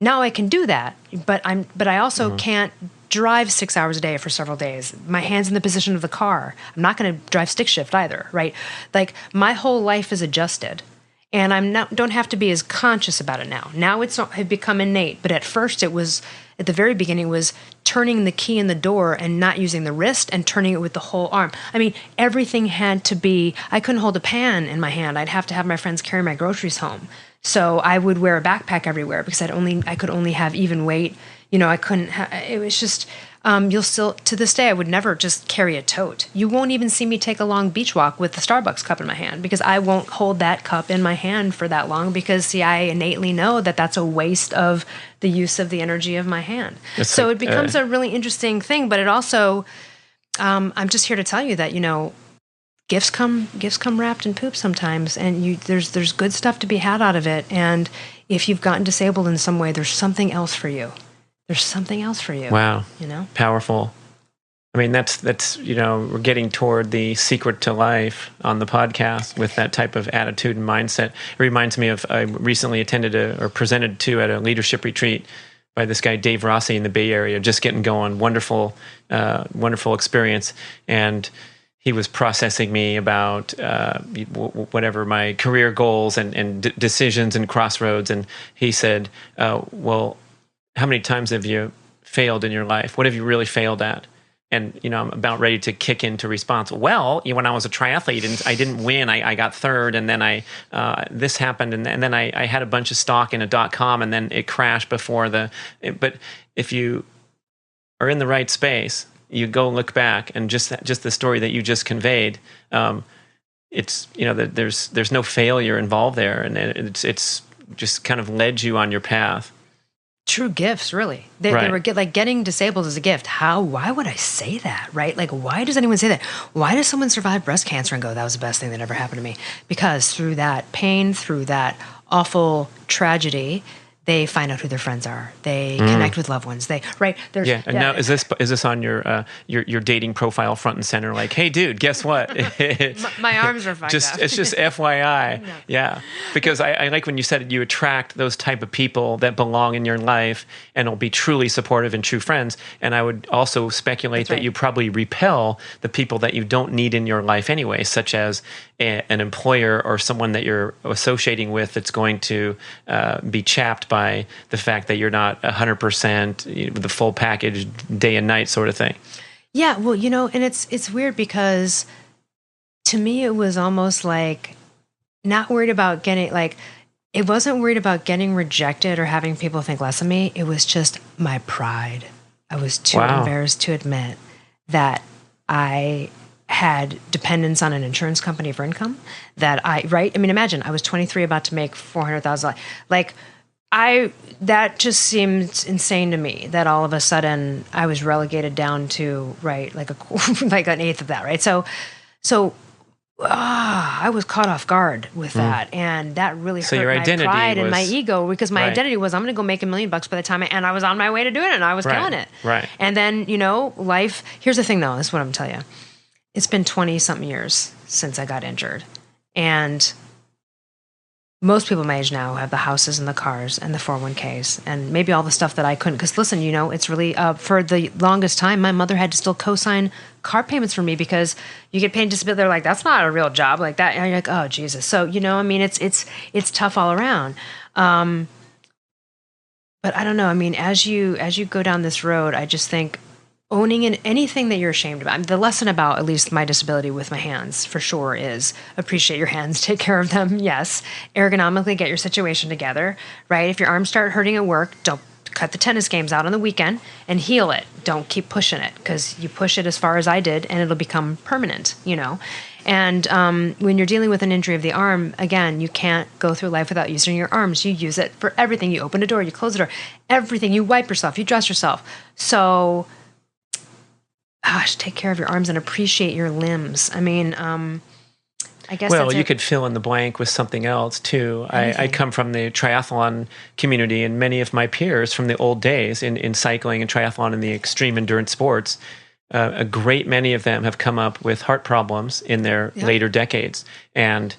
Now I can do that, but I also can't drive 6 hours a day for several days. My hand's in the position of the car. I'm not going to drive stick shift either, right? Like my whole life is adjusted, and don't have to be as conscious about it now. Now it's become innate, but at first it was, at the very beginning, was turning the key in the door and not using the wrist and turning it with the whole arm. I mean, everything had to be. I couldn't hold a pan in my hand. I'd have to have my friends carry my groceries home. So I would wear a backpack everywhere because I could only have even weight. I couldn't it was just, you'll still, to this day, I would never just carry a tote. You won't even see me take a long beach walk with the Starbucks cup in my hand because I won't hold that cup in my hand for that long because, I innately know that that's a waste of the use of the energy of my hand. So it becomes a really interesting thing, but it also, I'm just here to tell you that, gifts come wrapped in poop sometimes, and there's good stuff to be had out of it. And if you've gotten disabled in some way, there's something else for you. There's something else for you. Wow. Powerful. I mean, that's we're getting toward the secret to life on the podcast with that type of attitude and mindset. It reminds me of, I recently attended or presented to at a leadership retreat by this guy, Dave Rossi, in the Bay Area, just getting going. Wonderful experience. And he was processing me about whatever my career goals and decisions and crossroads. And he said, well, how many times have you failed in your life? What have you really failed at? And, I'm about ready to kick into response. Well, when I was a triathlete and I didn't win, I got third, and then this happened, and then I had a bunch of stock in a .com, and then it crashed before but if you are in the right space, you go look back, and just the story that you just conveyed, it's, that there's no failure involved there, and it's just kind of led you on your path. True gifts, really. They were like getting disabled as a gift. Why would I say that, right? Like, why does anyone say that? Why does someone survive breast cancer and go, that was the best thing that ever happened to me? Because through that pain, through that awful tragedy, they find out who their friends are. They connect with loved ones. Now, is this on your dating profile front and center? Like, hey, dude, guess what? my arms are fucked up. It's just FYI. No. Yeah, because I like when you said you attract those type of people that belong in your life and will be truly supportive and true friends. And I would also speculate that you probably repel the people that you don't need in your life anyway, such as an employer or someone that you're associating with that's going to be chapped by the fact that you're not 100% the full package day and night sort of thing. Yeah, well, and it's weird because to me it was almost like not worried about getting, like, it wasn't worried about getting rejected or having people think less of me. It was just my pride. I was too embarrassed to admit that I had dependence on an insurance company for income, imagine I was 23 about to make $400,000. Like, that just seemed insane to me that all of a sudden I was relegated down to, like like an eighth of that, right? So I was caught off guard with that, and that really hurt my pride and my ego, because my identity was, I'm going to go make $1 million by the time and I was on my way to doing it, and I was killing it. Right. And then, life, here's the thing though, this is what I'm going to tell you. It's been 20 something years since I got injured, and most people my age now have the houses and the cars and the 401ks and maybe all the stuff that I couldn't. Because listen, it's really, for the longest time, my mother had to still co-sign car payments for me because you get paid disability. They're like, that's not a real job like that. And you're like, oh, Jesus. So, it's tough all around. But I don't know. I mean, as you go down this road, I just think owning anything that you're ashamed about. I mean, the lesson about at least my disability with my hands for sure is appreciate your hands, take care of them. Yes. Ergonomically get your situation together, right? If your arms start hurting at work, don't cut the tennis games out on the weekend and heal it. Don't keep pushing it because you push it as far as I did and it'll become permanent, And when you're dealing with an injury of the arm, again, you can't go through life without using your arms. You use it for everything. You open a door, you close the door, everything. You wipe yourself, you dress yourself. So take care of your arms and appreciate your limbs. I mean, I guess. Well, you could fill in the blank with something else too. I come from the triathlon community, and many of my peers from the old days in cycling and triathlon and the extreme endurance sports, a great many of them have come up with heart problems in their later decades, and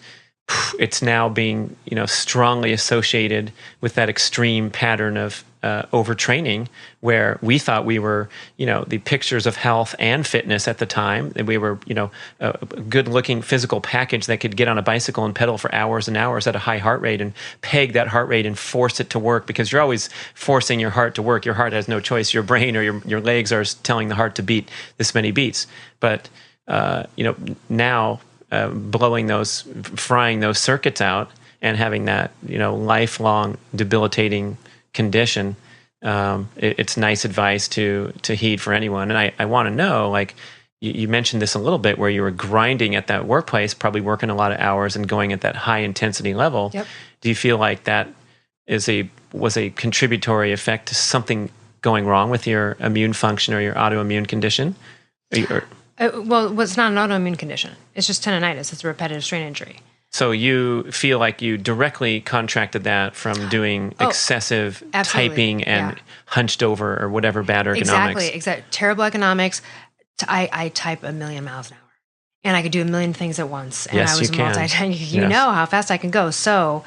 it's now being strongly associated with that extreme pattern of overtraining, where we thought we were the pictures of health and fitness at the time, and we were a good looking physical package that could get on a bicycle and pedal for hours and hours at a high heart rate and peg that heart rate and force it to work, because you're always forcing your heart to work. Your heart has no choice. Your brain or your legs are telling the heart to beat this many beats. But now frying those circuits out and having that lifelong debilitating condition, it's nice advice to heed for anyone. And I want to know, like you mentioned this a little bit, where you were grinding at that workplace, probably working a lot of hours and going at that high intensity level. Yep. Do you feel like that was a contributory effect to something going wrong with your immune function or your autoimmune condition? Well, it's not an autoimmune condition. It's just tendonitis. It's a repetitive strain injury. So you feel like you directly contracted that from doing excessive typing and hunched over or whatever bad ergonomics. Exactly. Terrible economics. I type 1,000,000 miles an hour, and I could do 1,000,000 things at once. And yes, I was you can. You know how fast I can go. So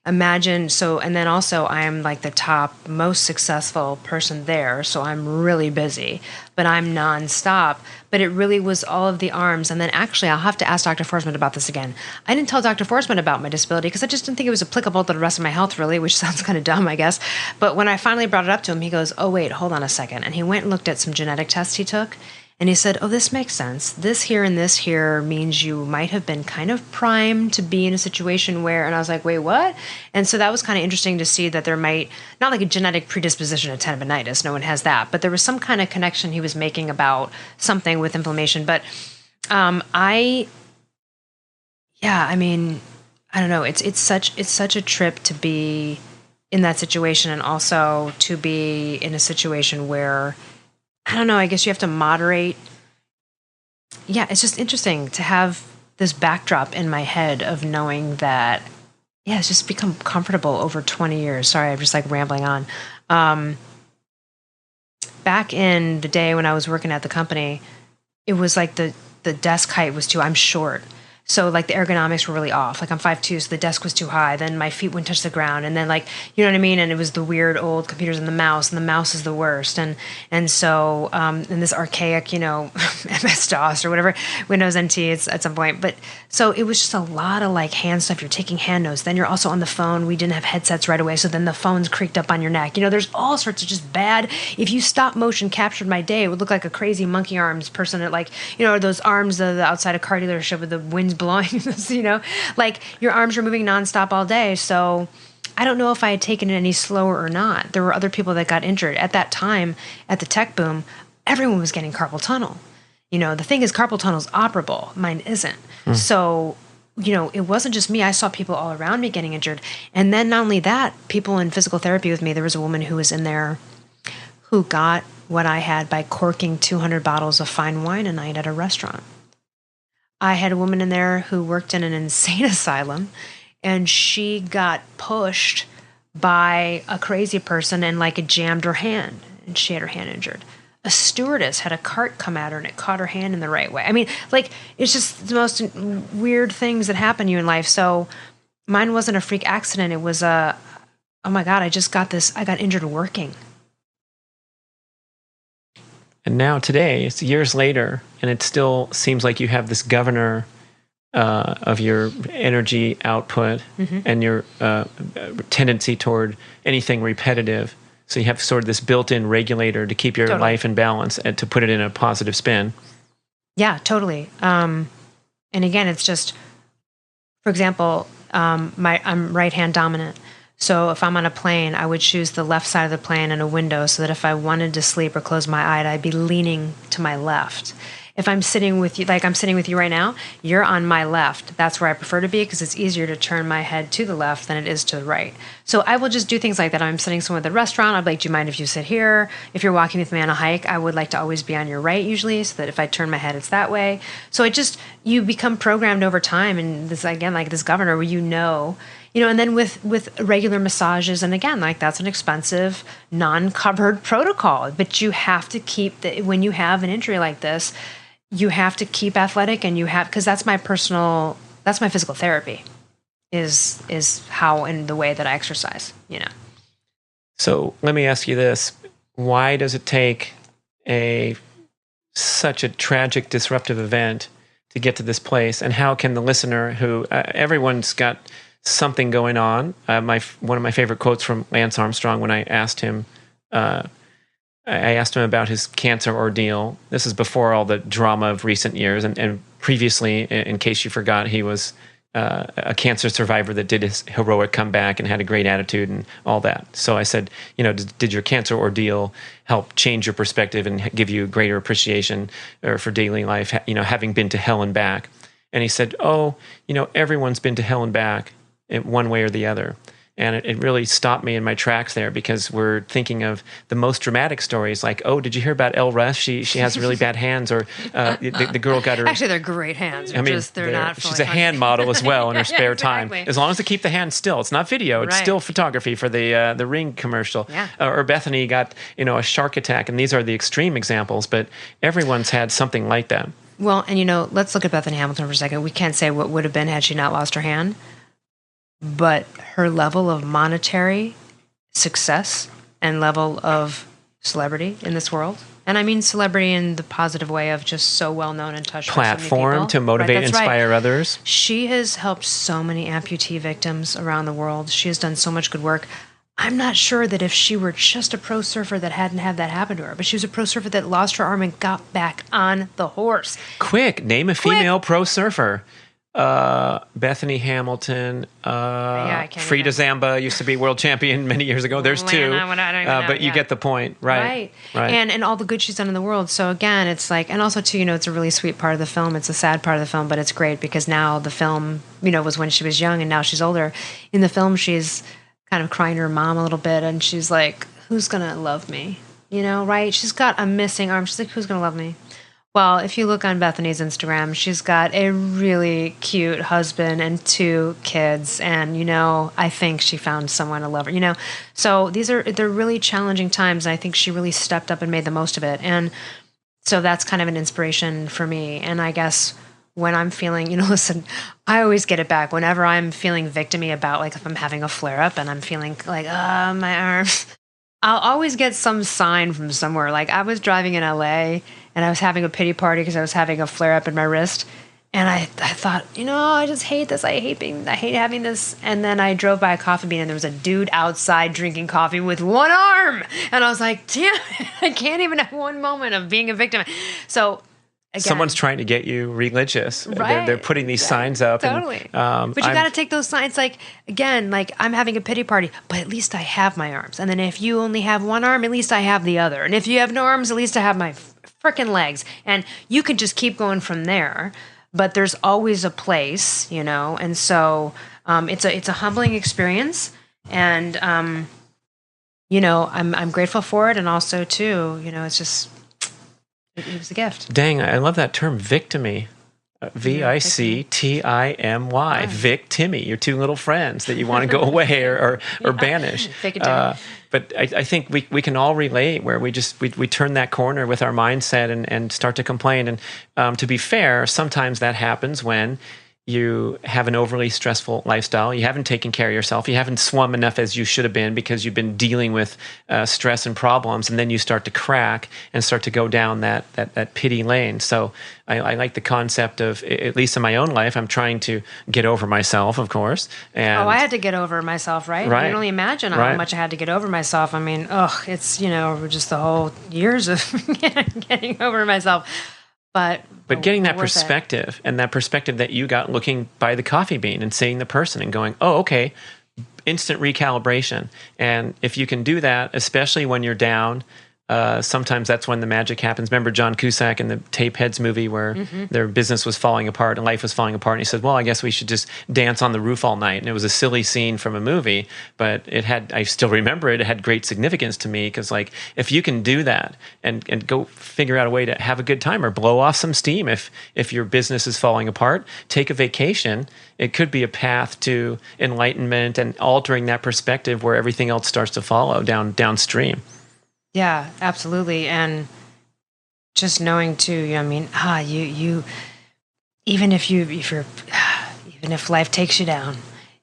imagine. And then also I am like the top most successful person there. So I'm really busy, but I'm nonstop. But it really was all of the arms. And then actually I'll have to ask Dr. Forsman about this again. I didn't tell Dr. Forsman about my disability because I just didn't think it was applicable to the rest of my health really, which sounds kind of dumb, I guess. But when I finally brought it up to him, he goes, oh, wait, hold on a second. And he went and looked at some genetic tests he took. And he said, oh, this makes sense. This here and this here means you might have been kind of primed to be in a situation where, and I was like, wait, what? And so that was kind of interesting to see that there might, not like a genetic predisposition to tendonitis, no one has that, but there was some kind of connection he was making about something with inflammation. But I don't know. It's such a trip to be in that situation, and also to be in a situation where, I don't know, I guess you have to moderate. Yeah, it's just interesting to have this backdrop in my head of knowing that, it's just become comfortable over 20 years. Sorry, I'm just like rambling on. Back in the day when I was working at the company, it was like the desk height was I'm short. So like the ergonomics were really off. Like I'm 5'2", so the desk was too high. Then my feet wouldn't touch the ground. And then like, you know what I mean? And it was the weird old computers and the mouse is the worst. And so, and this archaic, MS-DOS or whatever, Windows NT at some point. But so it was just a lot of like hand stuff. You're taking hand notes. Then you're also on the phone. We didn't have headsets right away. So then the phone's creaked up on your neck. There's all sorts of just bad. If you stop motion captured my day, it would look like a crazy monkey arms person at like, those arms outside a car dealership with the winds blowing, like your arms were moving nonstop all day. So I don't know if I had taken it any slower or not. There were other people that got injured at that time. At the tech boom, everyone was getting carpal tunnel. The thing is, carpal tunnel is operable. Mine isn't. So, it wasn't just me. I saw people all around me getting injured. And then not only that, people in physical therapy with me, there was a woman who was in there who got what I had by corking 200 bottles of fine wine a night at a restaurant. I had a woman in there who worked in an insane asylum, and she got pushed by a crazy person and like it jammed her hand, and she had her hand injured. A stewardess had a cart come at her and it caught her hand in the right way. I mean, like, it's just the most weird things that happen to you in life. So Mine wasn't a freak accident. It was a, oh my God, I got injured working. And now today, it's years later, and it still seems like you have this governor of your energy output and your tendency toward anything repetitive. So you have sort of this built-in regulator to keep your life in balance and to put it in a positive spin. Yeah, totally. And again, it's just, for example, I'm right-hand dominant. So if I'm on a plane, I would choose the left side of the plane and a window so that if I wanted to sleep or close my eye, I'd be leaning to my left. If I'm sitting with you, like I'm sitting with you right now, you're on my left. That's where I prefer to be because it's easier to turn my head to the left than it is to the right. So I will just do things like that. I'm sitting somewhere at the restaurant. I'd be like, do you mind if you sit here? If you're walking with me on a hike, I would like to always be on your right usually so that if I turn my head, it's that way. So you become programmed over time. And this, again, like this governor where and then with regular massages, and again, like that's an expensive, non-covered protocol. But you have to keep when you have an injury like this, you have to keep athletic, and because that's my physical therapy, is how and the way that I exercise. So let me ask you this: why does it take such a tragic, disruptive event to get to this place, and how can the listener, who everyone's got something going on. One of my favorite quotes from Lance Armstrong when I asked him about his cancer ordeal. This is before all the drama of recent years, and previously, in case you forgot, he was a cancer survivor that did his heroic comeback and had a great attitude and all that. So I said, did your cancer ordeal help change your perspective and give you greater appreciation for daily life, having been to hell and back? And he said, everyone's been to hell and back in one way or the other. And it really stopped me in my tracks there because we're thinking of the most dramatic stories like, oh, did you hear about Elle Russ? She has really bad hands, or the girl got her... Actually, they're great hands. They're not... She's a hand model as well in her spare time. As long as they keep the hand still. It's not video. It's still photography for the Ring commercial. Yeah. Or Bethany got a shark attack, and these are the extreme examples, but everyone's had something like that. Well, and let's look at Bethany Hamilton for a second. We can't say what would have been had she not lost her hand. But her level of monetary success and level of celebrity in this world, and I mean celebrity in the positive way of just so well known and touched platform to motivate, inspire others. She has helped so many amputee victims around the world. She has done so much good work. I'm not sure that if she were just a pro surfer that hadn't had that happen to her, but she was a pro surfer that lost her arm and got back on the horse. Quick, name a female pro surfer. Bethany Hamilton, Frida Zamba used to be world champion many years ago. There's two, but you get the point, right? And all the good she's done in the world. So again, it's like, and also too, it's a really sweet part of the film. It's a sad part of the film, but it's great because now the film, was when she was young and now she's older. In the film, she's kind of crying to her mom a little bit, and she's like, "Who's gonna love me?" Right? She's got a missing arm. She's like, "Who's gonna love me?" Well, if you look on Bethany's Instagram, she's got a really cute husband and 2 kids. And, I think she found someone to love her, So they're really challenging times. And I think she really stepped up and made the most of it. And so that's kind of an inspiration for me. And I guess when I'm feeling, listen, I always get it back. Whenever I'm feeling victim-y about, like, if I'm having a flare-up and I'm feeling like, my arms, I'll always get some sign from somewhere. Like I was driving in LA and I was having a pity party because I was having a flare up in my wrist. And I thought, I just hate this. I hate having this. And then I drove by a coffee bean and there was a dude outside drinking coffee with one arm. And I was like, damn, I can't even have one moment of being a victim. So again, someone's trying to get you religious. Right. They're putting these signs up. Totally. But you got to take those signs. Like, again, like I'm having a pity party, but at least I have my arms. And then if you only have one arm, at least I have the other. And if you have no arms, at least I have my freaking legs. And you could just keep going from there. But there's always a place, And so it's a humbling experience. And, I'm grateful for it. And also, too, it's just... It was a gift. Dang, I love that term, victimy. Victimy. Vic Timmy, your 2 little friends that you want to go away or banish. But I think we can all relate where we turn that corner with our mindset and start to complain. And to be fair, sometimes that happens when you have an overly stressful lifestyle. You haven't taken care of yourself. You haven't swum enough as you should have been because you've been dealing with stress and problems, and then you start to crack and start to go down that pity lane. So I like the concept of, at least in my own life, I'm trying to get over myself, of course. And I had to get over myself, right? Right. You can only imagine how much I had to get over myself. I mean, it's, just the whole years of getting over myself. But getting that perspective, and that perspective that you got looking by the coffee bean and seeing the person and going, oh, okay, instant recalibration. And if you can do that, especially when you're down, sometimes that's when the magic happens. Remember John Cusack in the Tapeheads movie where their business was falling apart and life was falling apart, and he said, well, I guess we should just dance on the roof all night. And it was a silly scene from a movie, but I still remember it had great significance to me, because like, if you can do that and go figure out a way to have a good time or blow off some steam, if your business is falling apart, take a vacation. It could be a path to enlightenment and altering that perspective where everything else starts to follow downstream. Yeah, absolutely. And just knowing too, you even if life takes you down,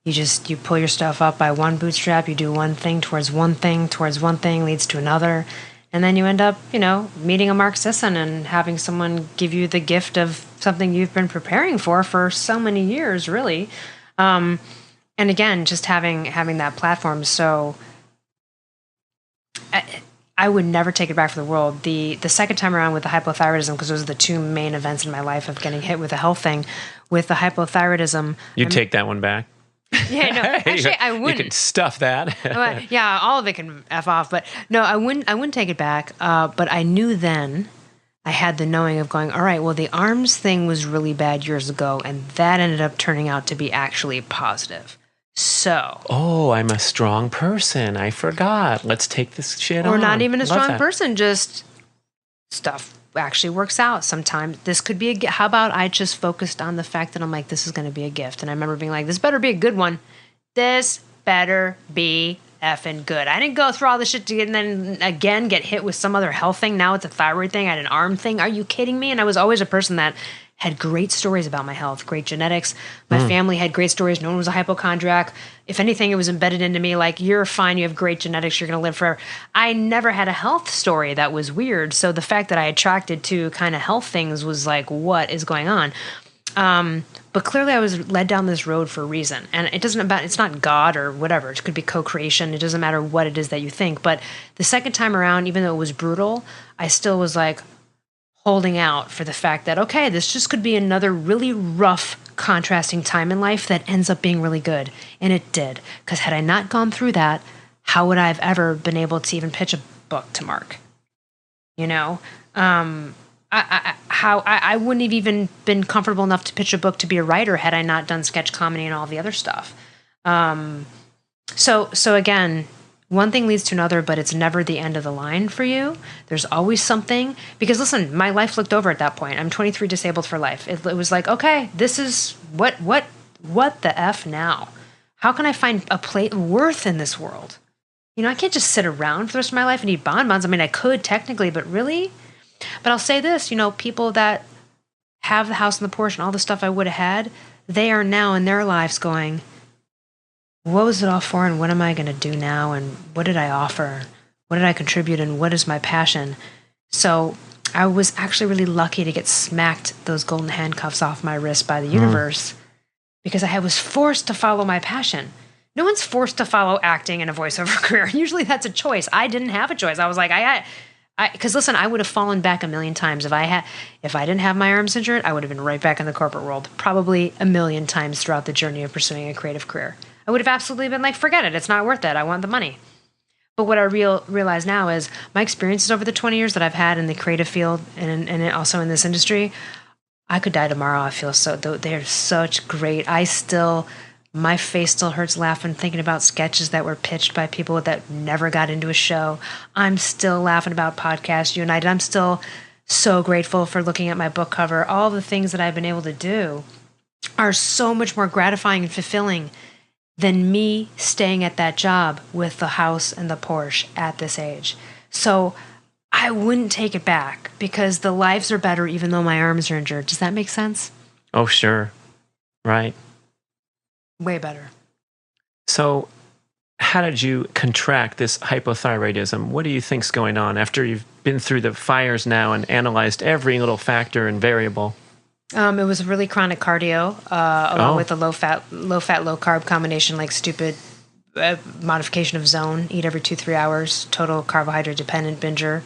you pull your stuff up by one bootstrap, you do one thing towards one thing leads to another. And then you end up, meeting a Mark Sisson and having someone give you the gift of something you've been preparing for so many years, really. And again, just having that platform. So I would never take it back for the world. The second time around with the hypothyroidism, because those are the two main events in my life of getting hit with a health thing, with the hypothyroidism. You'd take that one back. Yeah, no, actually, I wouldn't. You could stuff that. Yeah, all of it can F off. But no, I wouldn't take it back. But I knew then, I had the knowing of going, all right, well, the arms thing was really bad years ago, and that ended up turning out to be actually positive. So. Oh, I'm a strong person. I forgot. Let's take this shit on. Or not even a strong person, just stuff actually works out sometimes. This could be how about I just focused on the fact that I'm like, this is going to be a gift. And I remember being like, this better be a good one. This better be effing good. I didn't go through all this shit to get, and then again get hit with some other health thing. Now it's a thyroid thing. I had an arm thing. Are you kidding me? And I was always a person that had great stories about my health, great genetics. My family had great stories. No one was a hypochondriac. If anything, it was embedded into me like, you're fine, you have great genetics, you're going to live forever. I never had a health story that was weird. So the fact that I attracted to kind of health things was like, what is going on? But clearly I was led down this road for a reason. And it's not God or whatever. It could be co-creation. It doesn't matter what it is that you think. But the second time around, even though it was brutal, I still was like, holding out for the fact that, okay, this just could be another really rough, contrasting time in life that ends up being really good. And it did. Because had I not gone through that, how would I have ever been able to even pitch a book to Mark? I wouldn't have even been comfortable enough to pitch a book to be a writer had I not done sketch comedy and all the other stuff. So again, one thing leads to another, but it's never the end of the line for you. There's always something. Because listen, my life looked over at that point. I'm 23 disabled for life. It was like, okay, this is what the F now? How can I find a place worth in this world? I can't just sit around for the rest of my life and eat bonbons. I mean, I could technically, but really? But I'll say this, people that have the house and the Porsche and all the stuff I would have had, they are now in their lives going, what was it all for, and what am I going to do now, and what did I offer? What did I contribute, and what is my passion? So I was actually really lucky to get smacked those golden handcuffs off my wrist by the universe, because I was forced to follow my passion. No one's forced to follow acting in a voiceover career. Usually that's a choice. I didn't have a choice. I was like, because listen, I would have fallen back a million times. If I didn't have my arms injured, I would have been right back in the corporate world, probably a million times throughout the journey of pursuing a creative career. I would have absolutely been like, forget it. It's not worth it. I want the money. But what I realize now is my experiences over the 20 years that I've had in the creative field and also in this industry, I could die tomorrow. I feel they're such great. My face still hurts laughing thinking about sketches that were pitched by people that never got into a show. I'm still laughing about podcasts united. I'm still so grateful for looking at my book cover. All the things that I've been able to do are so much more gratifying and fulfilling than me staying at that job with the house and the Porsche at this age. So I wouldn't take it back because the lives are better even though my arms are injured. Does that make sense? Oh, sure. Right. Way better. So how did you contract this hypothyroidism? What do you think's going on after you've been through the fires now and analyzed every little factor and variable? It was really chronic cardio, along with the low fat, low carb combination, like stupid modification of zone, eat every 2-3 hours, total carbohydrate dependent binger.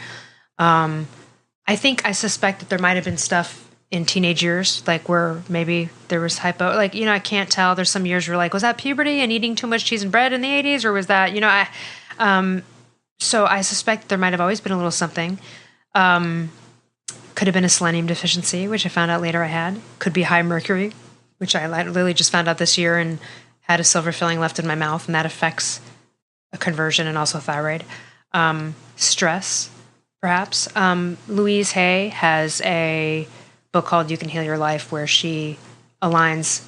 I suspect that there might have been stuff in teenage years, like where maybe there was hypo, like, I can't tell. There's some years where like, was that puberty and eating too much cheese and bread in the 80s? Or was that, so I suspect there might have always been a little something. Could have been a selenium deficiency, which I found out later I had. Could be high mercury, which I literally just found out this year and had a silver filling left in my mouth, and that affects a conversion and also thyroid. Stress, perhaps. Louise Hay has a book called You Can Heal Your Life, where she aligns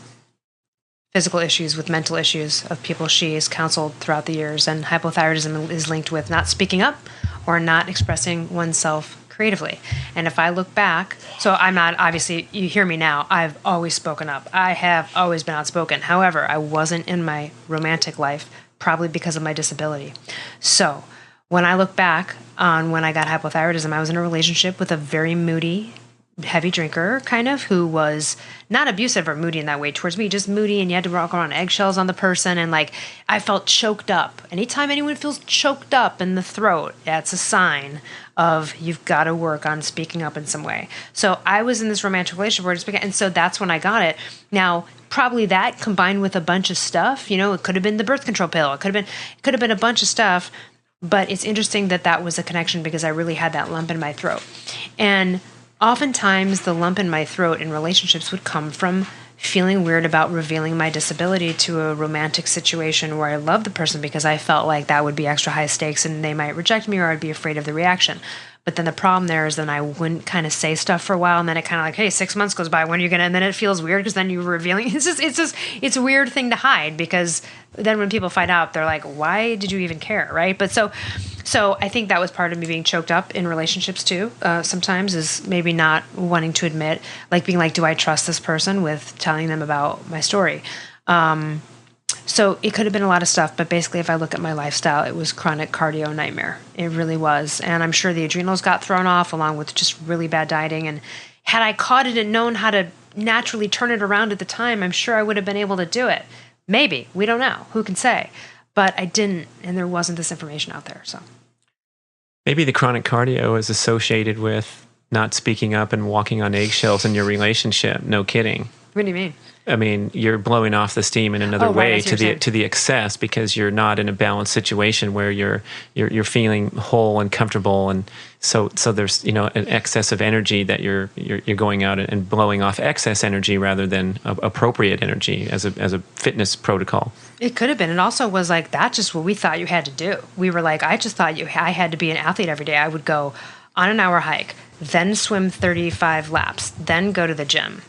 physical issues with mental issues of people she has counseled throughout the years, and hypothyroidism is linked with not speaking up or not expressing oneself creatively. And if I look back, so I'm not, obviously, you hear me now, I've always spoken up. I have always been outspoken. However, I wasn't in my romantic life, probably because of my disability. So when I look back on when I got hypothyroidism, I was in a relationship with a very moody, heavy drinker, kind of, who was not abusive or moody in that way towards me, just moody, and you had to walk around eggshells on the person, and like I felt choked up. Anytime anyone feels choked up in the throat, that's a sign of you've got to work on speaking up in some way. So I was in this romantic relationship where I just began, and so that's when I got it. Now, probably that combined with a bunch of stuff, it could have been the birth control pill, it could have been a bunch of stuff, but it's interesting that was a connection because I really had that lump in my throat. And oftentimes, the lump in my throat in relationships would come from feeling weird about revealing my disability to a romantic situation where I loved the person because I felt like that would be extra high stakes and they might reject me or I'd be afraid of the reaction. But then the problem there is then I wouldn't kind of say stuff for a while, and then it kind of like, hey, 6 months goes by, when are you going to, and then it feels weird because then you're revealing, it's a weird thing to hide, because then when people find out, they're like, why did you even care, right? But so I think that was part of me being choked up in relationships too. Sometimes is maybe not wanting to admit, like being like, do I trust this person with telling them about my story? So it could have been a lot of stuff, but basically if I look at my lifestyle, it was chronic cardio nightmare. It really was. And I'm sure the adrenals got thrown off along with just really bad dieting. And had I caught it and known how to naturally turn it around at the time, I'm sure I would have been able to do it. Maybe. We don't know. Who can say? But I didn't, and there wasn't this information out there. So maybe the chronic cardio is associated with not speaking up and walking on eggshells in your relationship. No kidding. What do you mean? I mean, you're blowing off the steam in another way to the excess, because you're not in a balanced situation where you're feeling whole and comfortable, and so there's an excess of energy that you're going out and blowing off excess energy rather than appropriate energy as a fitness protocol. It could have been. It also was like that's just what we thought you had to do. We were like, I just thought I had to be an athlete every day. I would go on an hour hike, then swim 35 laps, then go to the gym.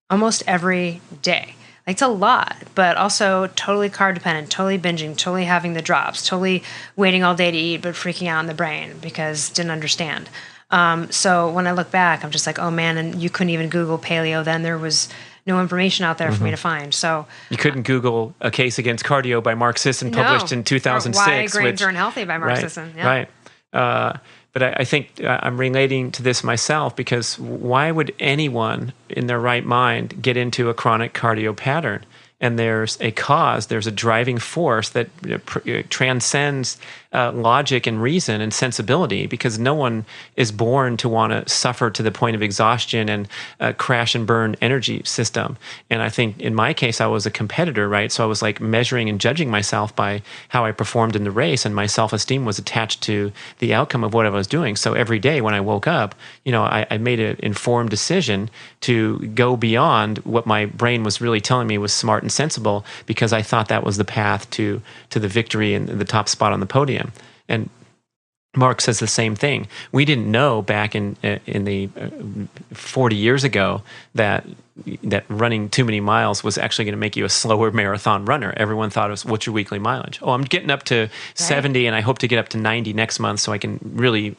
Almost every day. Like, it's a lot, but also totally carb dependent, totally binging, totally having the drops, totally waiting all day to eat, but freaking out in the brain because didn't understand. So when I look back, I'm just like, oh man, and you couldn't even Google paleo then. There was no information out there for me to find. So you couldn't Google A Case Against Cardio by Mark Sisson, published in 2006. Or Why Grains Are Unhealthy by Mark Sisson. Yeah. Right. But I think I'm relating to this myself, because why would anyone in their right mind get into a chronic cardio pattern? And there's a cause, there's a driving force that transcends logic and reason and sensibility, because no one is born to want to suffer to the point of exhaustion and crash and burn energy system. And I think in my case, I was a competitor, right? So I was like measuring and judging myself by how I performed in the race, and my self-esteem was attached to the outcome of what I was doing. So every day when I woke up, I made an informed decision to go beyond what my brain was really telling me was smart and sensible, because I thought that was the path to the victory and the top spot on the podium. And Mark says the same thing. We didn't know back in the 40 years ago that that running too many miles was actually going to make you a slower marathon runner. Everyone thought it was, what's your weekly mileage? Oh, I'm getting up to 70 and I hope to get up to 90 next month so I can really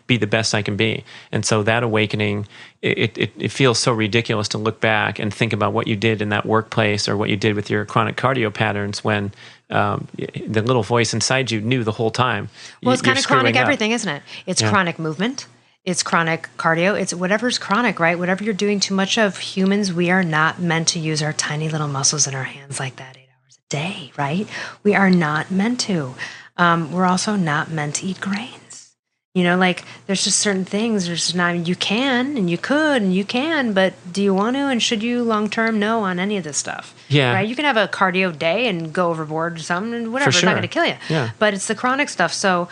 be the best I can be. And so that awakening, it feels so ridiculous to look back and think about what you did in that workplace or what you did with your chronic cardio patterns when the little voice inside you knew the whole time. Well, it's kind of chronic everything, isn't it? It's chronic movement. It's chronic cardio. It's whatever's chronic, right? Whatever you're doing too much of. Humans, we are not meant to use our tiny little muscles in our hands like that 8 hours a day, right? We are not meant to. We're also not meant to eat grains. You know, like there's just certain things. There's just not, you can and you could and you can, but do you want to and should you long term? No on any of this stuff. Yeah. Right? You can have a cardio day and go overboard or something and whatever. For It's sure. not going to kill you. Yeah. But it's the chronic stuff. So,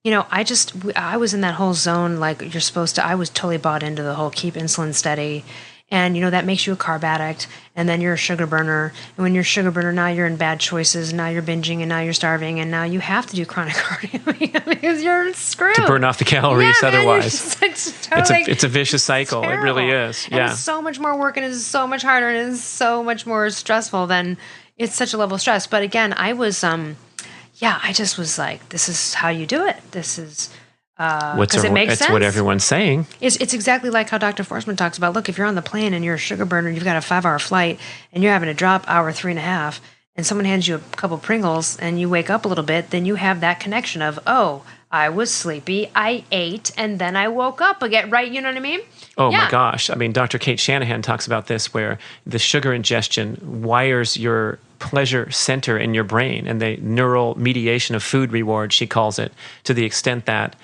you know, I was in that whole zone, like you're supposed to, I was totally bought into the whole keep insulin steady. And, you know, that makes you a carb addict. And then you're a sugar burner. And when you're a sugar burner, now you're in bad choices. Now you're binging and now you're starving. And now you have to do chronic cardio because you're screwed. To burn off the calories otherwise. It's a vicious cycle. It really is. And Yeah. it's so much more work and it's so much harder and it's so much more stressful than it's such a level of stress. But again, I was, I just was like, this is how you do it. This is, because it makes sense. It's what everyone's saying. It's exactly like how Dr. Forsman talks about, look, if you're on the plane and you're a sugar burner, you've got a 5-hour flight and you're having to drop hour 3.5 and someone hands you a couple Pringles and you wake up a little bit, then you have that connection of, oh, I was sleepy, I ate, and then I woke up again, right? You know what I mean? Oh my gosh. I mean, Dr. Kate Shanahan talks about this where the sugar ingestion wires your pleasure center in your brain and the neural mediation of food reward, she calls it, to the extent that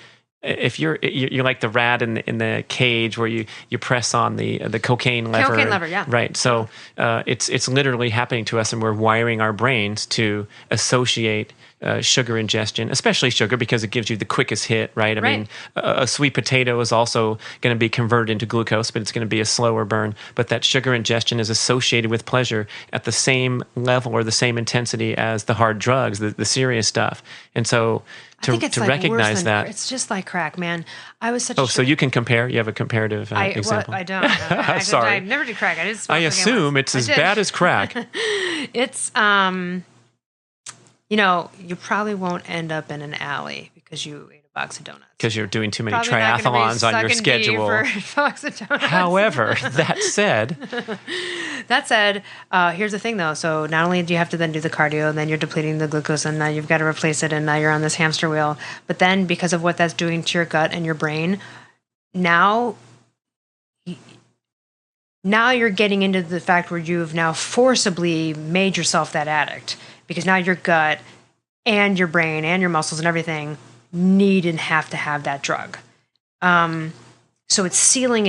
if you're like the rat in the cage where you press on the cocaine lever. Cocaine lever, yeah. Right. So it's literally happening to us and we're wiring our brains to associate sugar ingestion, especially sugar, because it gives you the quickest hit, right? I mean, a sweet potato is also going to be converted into glucose, but it's going to be a slower burn. But that sugar ingestion is associated with pleasure at the same level or the same intensity as the hard drugs, the serious stuff. And so to like recognize that. It's just like crack, man. I was such so you can compare? You have a comparative example? Well, I don't. Sorry. I never did crack. I assume it's as bad as crack. It's, you know, you probably won't end up in an alley because you ate a box of donuts. Because you're doing too many Probably not gonna be triathlons on your sucking D schedule. for a box of donuts. However, that said, here's the thing though. So not only do you have to then do the cardio, and then you're depleting the glucose, and now you've got to replace it, and now you're on this hamster wheel. But then because of what that's doing to your gut and your brain, now you're getting into the fact where you've now forcibly made yourself that addict. Because now your gut and your brain and your muscles and everything need and have to have that drug. So it's sealing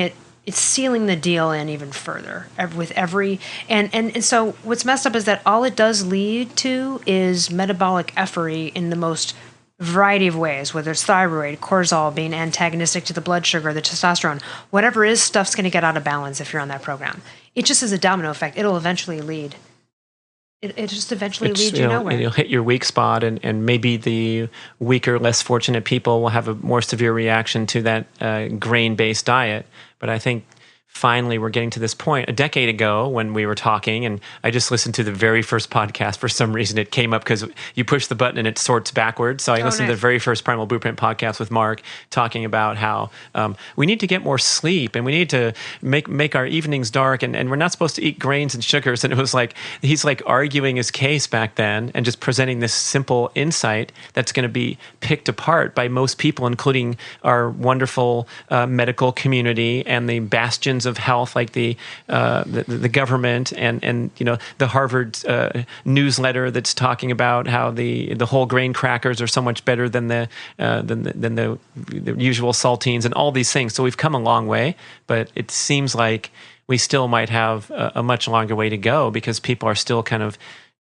the deal in even further with every, and so what's messed up is that all it does lead to is metabolic effery in the most variety of ways, whether it's thyroid, cortisol being antagonistic to the blood sugar, the testosterone, whatever it is, stuff's going to get out of balance if you're on that program. It just is a domino effect. It'll eventually lead. It just eventually leads you nowhere. You'll hit your weak spot, and maybe the weaker, less fortunate people will have a more severe reaction to that grain-based diet. But I think finally we're getting to this point. A decade ago when we were talking, and I just listened to the very first podcast. For some reason it came up because you push the button and it sorts backwards. So I listened to the very first Primal Blueprint podcast with Mark talking about how we need to get more sleep and we need to make our evenings dark and we're not supposed to eat grains and sugars. And it was like, he's like arguing his case back then and just presenting this simple insight that's going to be picked apart by most people, including our wonderful medical community and the bastions of health like the government and you know the Harvard newsletter that's talking about how the whole grain crackers are so much better than the usual saltines and all these things. So we've come a long way, but it seems like we still might have a much longer way to go because people are still kind of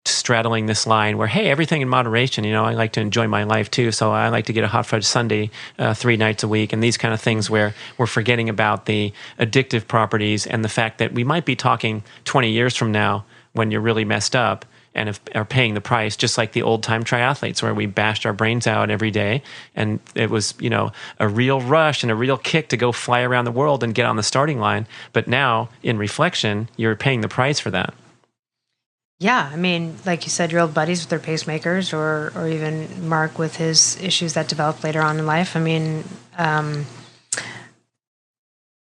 straddling this line where, hey, everything in moderation, you know, I like to enjoy my life too. So I like to get a hot fudge sundae 3 nights a week and these kind of things where we're forgetting about the addictive properties and the fact that we might be talking 20 years from now when you're really messed up and are paying the price, just like the old-time triathletes where we bashed our brains out every day. And it was, a real rush and a real kick to go fly around the world and get on the starting line. But now, in reflection, you're paying the price for that. Yeah, I mean, like you said, your old buddies with their pacemakers, or even Mark with his issues that developed later on in life. I mean,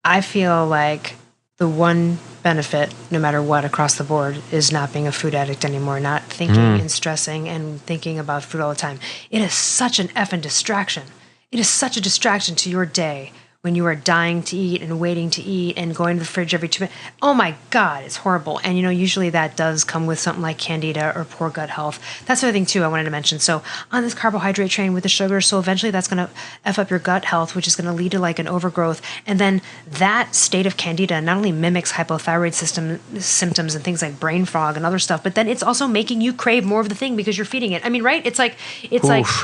I feel like the one benefit, no matter what, across the board, is not being a food addict anymore, not thinking and stressing and thinking about food all the time. It is such an effing distraction. It is such a distraction to your day when you are dying to eat and waiting to eat and going to the fridge every 2 minutes. Oh my God, it's horrible. And usually that does come with something like candida or poor gut health. That's the other thing too I wanted to mention. So on this carbohydrate train with the sugar, so eventually that's going to F up your gut health, which is going to lead to like an overgrowth. And then that state of candida not only mimics hypothyroid system symptoms and things like brain fog and other stuff, but then it's also making you crave more of the thing because you're feeding it. I mean, right? It's like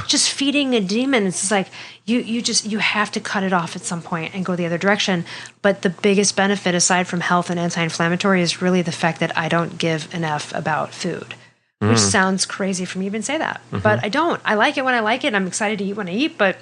just feeding a demon. It's just like you have to cut it off at some point and go the other direction. But the biggest benefit, aside from health and anti-inflammatory, is really the fact that I don't give an F about food, which sounds crazy for me to even say that. But I don't. I like it when I like it. I'm excited to eat when I eat, but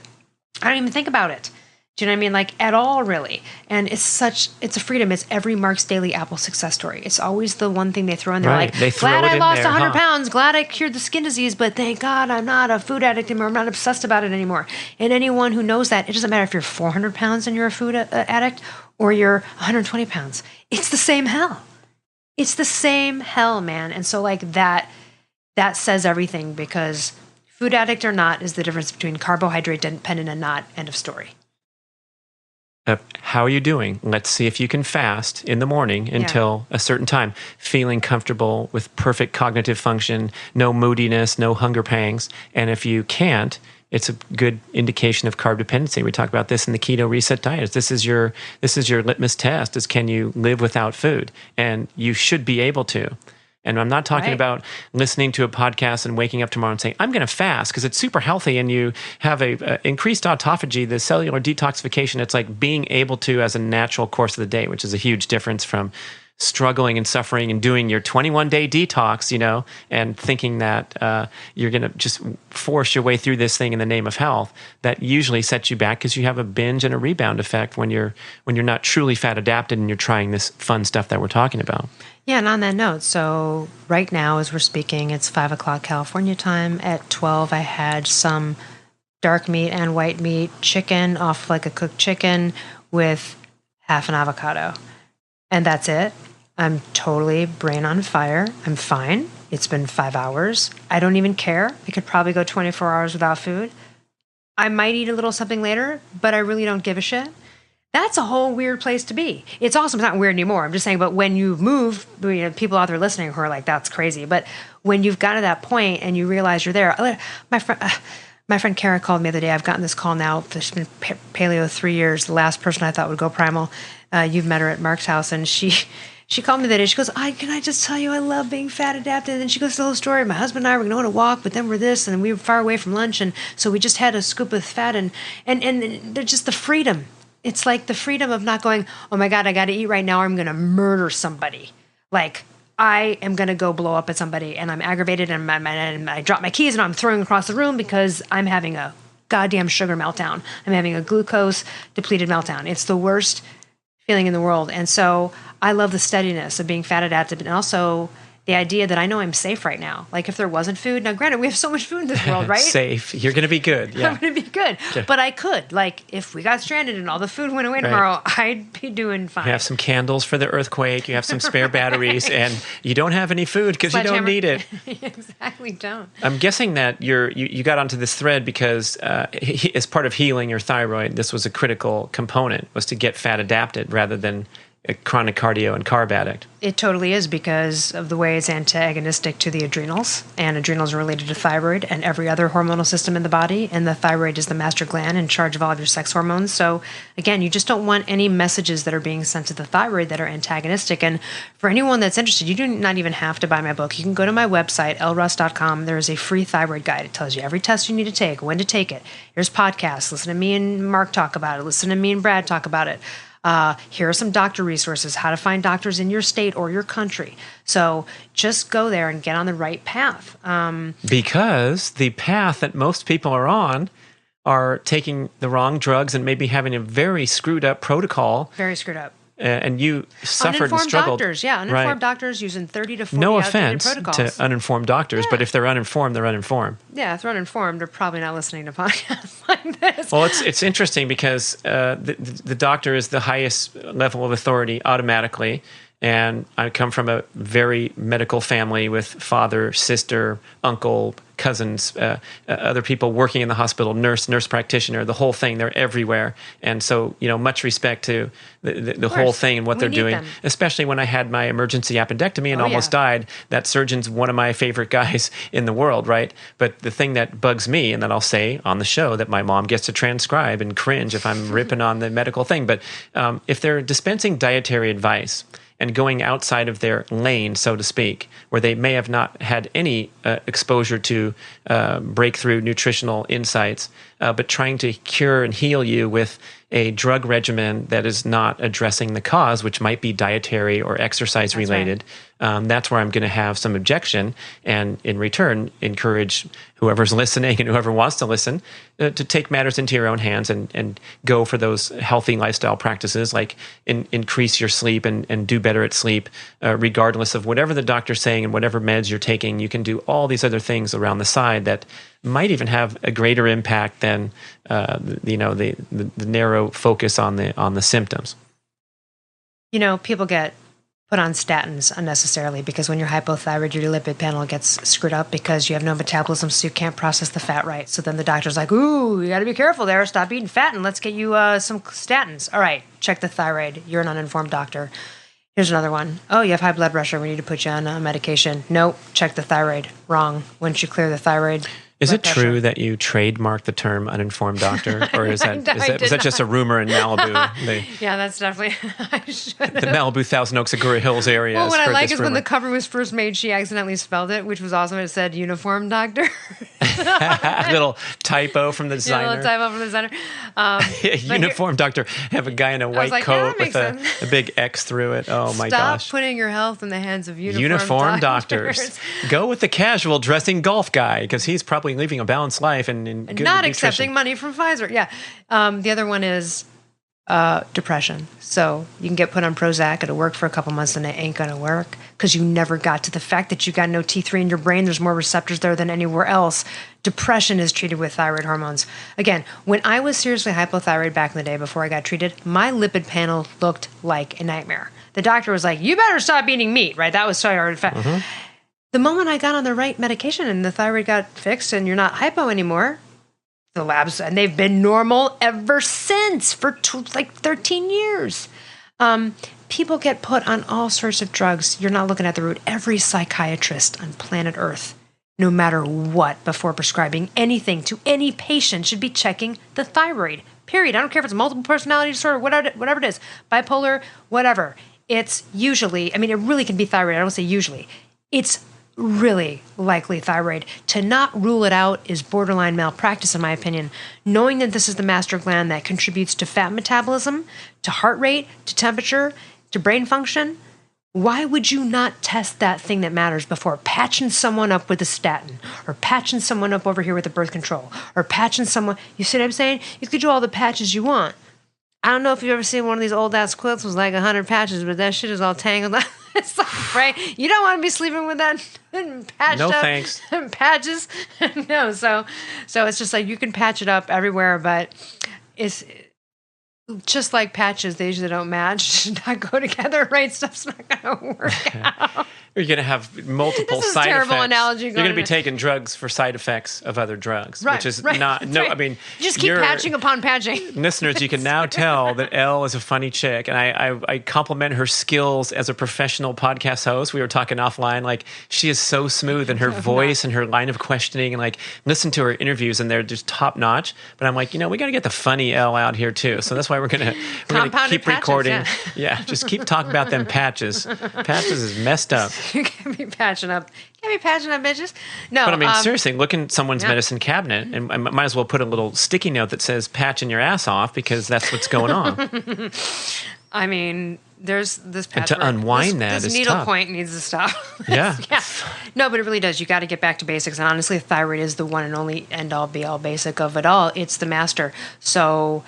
I don't even think about it. Do you know what I mean? Like at all, really. And it's a freedom. It's every Mark's Daily Apple success story. It's always the one thing they throw in there. Right. Like, they throw glad it I in lost there, 100 pounds. Glad I cured the skin disease. But thank God I'm not a food addict anymore. I'm not obsessed about it anymore. And anyone who knows that, it doesn't matter if you're 400 pounds and you're a food addict or you're 120 pounds. It's the same hell. It's the same hell, man. And so like that says everything, because food addict or not is the difference between carbohydrate dependent and not. End of story. How are you doing? Let's see if you can fast in the morning until a certain time, feeling comfortable with perfect cognitive function, no moodiness, no hunger pangs. And if you can't, it's a good indication of carb dependency. We talk about this in the keto reset diet. This is your litmus test, is can you live without food? And you should be able to. And I'm not talking about listening to a podcast and waking up tomorrow and saying, I'm going to fast, because it's super healthy and you have a increased autophagy, the cellular detoxification. It's like being able to as a natural course of the day, which is a huge difference from struggling and suffering and doing your 21-day detox, and thinking that you're going to just force your way through this thing in the name of health. That usually sets you back, because you have a binge and a rebound effect when you're not truly fat adapted and you're trying this fun stuff that we're talking about. Yeah, and on that note, so right now as we're speaking, it's 5 o'clock California time. At 12, I had some dark meat and white meat chicken off like a cooked chicken with half an avocado. And that's it. I'm totally brain on fire. I'm fine. It's been 5 hours. I don't even care. I could probably go 24 hours without food. I might eat a little something later, but I really don't give a shit. That's a whole weird place to be. It's awesome. It's not weird anymore. I'm just saying, but when you've moved, people out there listening who are like, that's crazy. But when you've got to that point and you realize you're there, my friend Kara called me the other day. I've gotten this call now. She's been paleo 3 years. The last person I thought would go primal. You've met her at Mark's house, and she called me that day. She goes, can I just tell you, I love being fat adapted. And then she goes to the whole story. My husband and I were going to walk, but then we're this, and we were far away from lunch, and so we just had a scoop of fat, and they're just the freedom. It's like the freedom of not going, oh my God, I got to eat right now, or I'm going to murder somebody. Like, I am going to go blow up at somebody, and I'm aggravated, and I drop my keys, and I'm throwing across the room because I'm having a goddamn sugar meltdown. I'm having a glucose depleted meltdown. It's the worst feeling in the world. And so I love the steadiness of being fat adapted, and also the idea that I know I'm safe right now. Like if there wasn't food, now granted, we have so much food in this world, right? Safe. You're going to be good. Yeah. I'm going to be good. Yeah. But I could, like if we got stranded and all the food went away tomorrow, I'd be doing fine. You have some candles for the earthquake. You have some spare batteries, and you don't have any food because you don't need it. Exactly, don't. I'm guessing that you got onto this thread because as part of healing your thyroid, this was a critical component, was to get fat adapted rather than a chronic cardio and carb addict. It totally is, because of the way it's antagonistic to the adrenals, and adrenals are related to thyroid and every other hormonal system in the body, and the thyroid is the master gland in charge of all of your sex hormones. So again, you just don't want any messages that are being sent to the thyroid that are antagonistic. And for anyone that's interested, you do not even have to buy my book. You can go to my website, elleruss.com. There is a free thyroid guide. It tells you every test you need to take, when to take it. Here's podcasts. Listen to me and Mark talk about it. Listen to me and Brad talk about it. Here are some doctor resources, how to find doctors in your state or your country. So just go there and get on the right path. Because the path that most people are on are taking the wrong drugs and maybe having a very screwed up protocol. Very screwed up. And you suffered and struggled. Uninformed doctors using 30 to 40 No outdated offense protocols. to uninformed doctors, but if they're uninformed, they're uninformed. Yeah, if they're uninformed, they're probably not listening to podcasts like this. Well, it's interesting because the doctor is the highest level of authority automatically. And I come from a very medical family with father, sister, uncle, cousins, other people working in the hospital, nurse practitioner, the whole thing. They're everywhere. And so, much respect to the whole thing and what they're doing, especially when I had my emergency appendectomy and almost died. That surgeon's one of my favorite guys in the world, right? But the thing that bugs me, and that I'll say on the show that my mom gets to transcribe and cringe if I'm ripping on the medical thing, but if they're dispensing dietary advice and going outside of their lane, so to speak, where they may have not had any exposure to breakthrough nutritional insights, but trying to cure and heal you with a drug regimen that is not addressing the cause, which might be dietary or exercise related. That's where I'm going to have some objection, and in return, encourage whoever's listening and whoever wants to listen to take matters into your own hands and go for those healthy lifestyle practices, like increase your sleep and do better at sleep, regardless of whatever the doctor's saying and whatever meds you're taking. You can do all these other things around the side that might even have a greater impact than the narrow focus on the symptoms. People get put on statins unnecessarily because when you're hypothyroid, your lipid panel gets screwed up because you have no metabolism, so you can't process the fat right. So then the doctor's like, ooh, you got to be careful there. Stop eating fat and let's get you some statins. All right, check the thyroid. You're an uninformed doctor. Here's another one. Oh, you have high blood pressure. We need to put you on a medication. Nope, check the thyroid. Wrong. Once you clear the thyroid... Is it true that you trademarked the term uninformed doctor? Or is that just a rumor in Malibu? Yeah, that's definitely... I should have. The Malibu, Thousand Oaks, Agoura Hills area. Well, what I like is when the cover was first made, she accidentally spelled it, which was awesome. It said uniform doctor. A little typo from the designer. Yeah, a little typo from the designer. Uniform doctor. Have a guy in a white coat with a big X through it. Oh, my gosh. Stop putting your health in the hands of uniform doctors. Go with the casual dressing golf guy, because he's probably living a balanced life and good not nutrition. Accepting money from Pfizer. Yeah. The other one is depression. So you can get put on Prozac. It'll work for a couple months and it ain't going to work because you never got to the fact that you got no T3 in your brain. There's more receptors there than anywhere else. Depression is treated with thyroid hormones. Again, when I was seriously hypothyroid back in the day before I got treated, my lipid panel looked like a nightmare. The doctor was like, you better stop eating meat, right? That was thyroid fat. Mm-hmm. The moment I got on the right medication and the thyroid got fixed and you're not hypo anymore, the labs, and they've been normal ever since for 13 years. People get put on all sorts of drugs. You're not looking at the root. Every psychiatrist on planet Earth, no matter what, before prescribing anything to any patient, should be checking the thyroid, period. I don't care if it's multiple personality disorder, whatever it is, bipolar, whatever. It's usually, it really can be thyroid. I don't say usually. It's really likely thyroid. To not rule it out is borderline malpractice, in my opinion. Knowing that this is the master gland that contributes to fat metabolism, to heart rate, to temperature, to brain function, why would you not test that thing that matters before patching someone up with a statin, or patching someone up over here with a birth control, or patching someone... You see what I'm saying? You could do all the patches you want. I don't know if you've ever seen one of these old-ass quilts with 100 patches, but that shit is all tangled up. It's like, right? You don't want to be sleeping with that patched no, up thanks. Patches. No, so it's just like you can patch it up everywhere, but it's just like patches. They usually don't match, not go together. Right? Stuff's not going to work out. You're going to have multiple this is side a terrible effects. Analogy You're going to be taking drugs for side effects of other drugs, right, which is right, not. No, right. Just keep patching upon patching. Listeners, you can now tell that Elle is a funny chick, and I compliment her skills as a professional podcast host. We were talking offline, like she is so smooth in her voice and her line of questioning, and listen to her interviews, and they're just top notch. But I'm like, we got to get the funny Elle out here too. So that's why we're gonna keep patches, recording. Yeah. Just keep talking about them patches. Patches is messed up. You can't be patching up. Bitches. No. But seriously, look in someone's medicine cabinet, and I might as well put a little sticky note that says "patching your ass off" because that's what's going on. I mean, there's this And to unwind that this is needle tough. point needs to stop. Yeah. Yeah. No, but it really does. You got to get back to basics. And honestly, thyroid is the one and only end all be all basic of it all. It's the master. So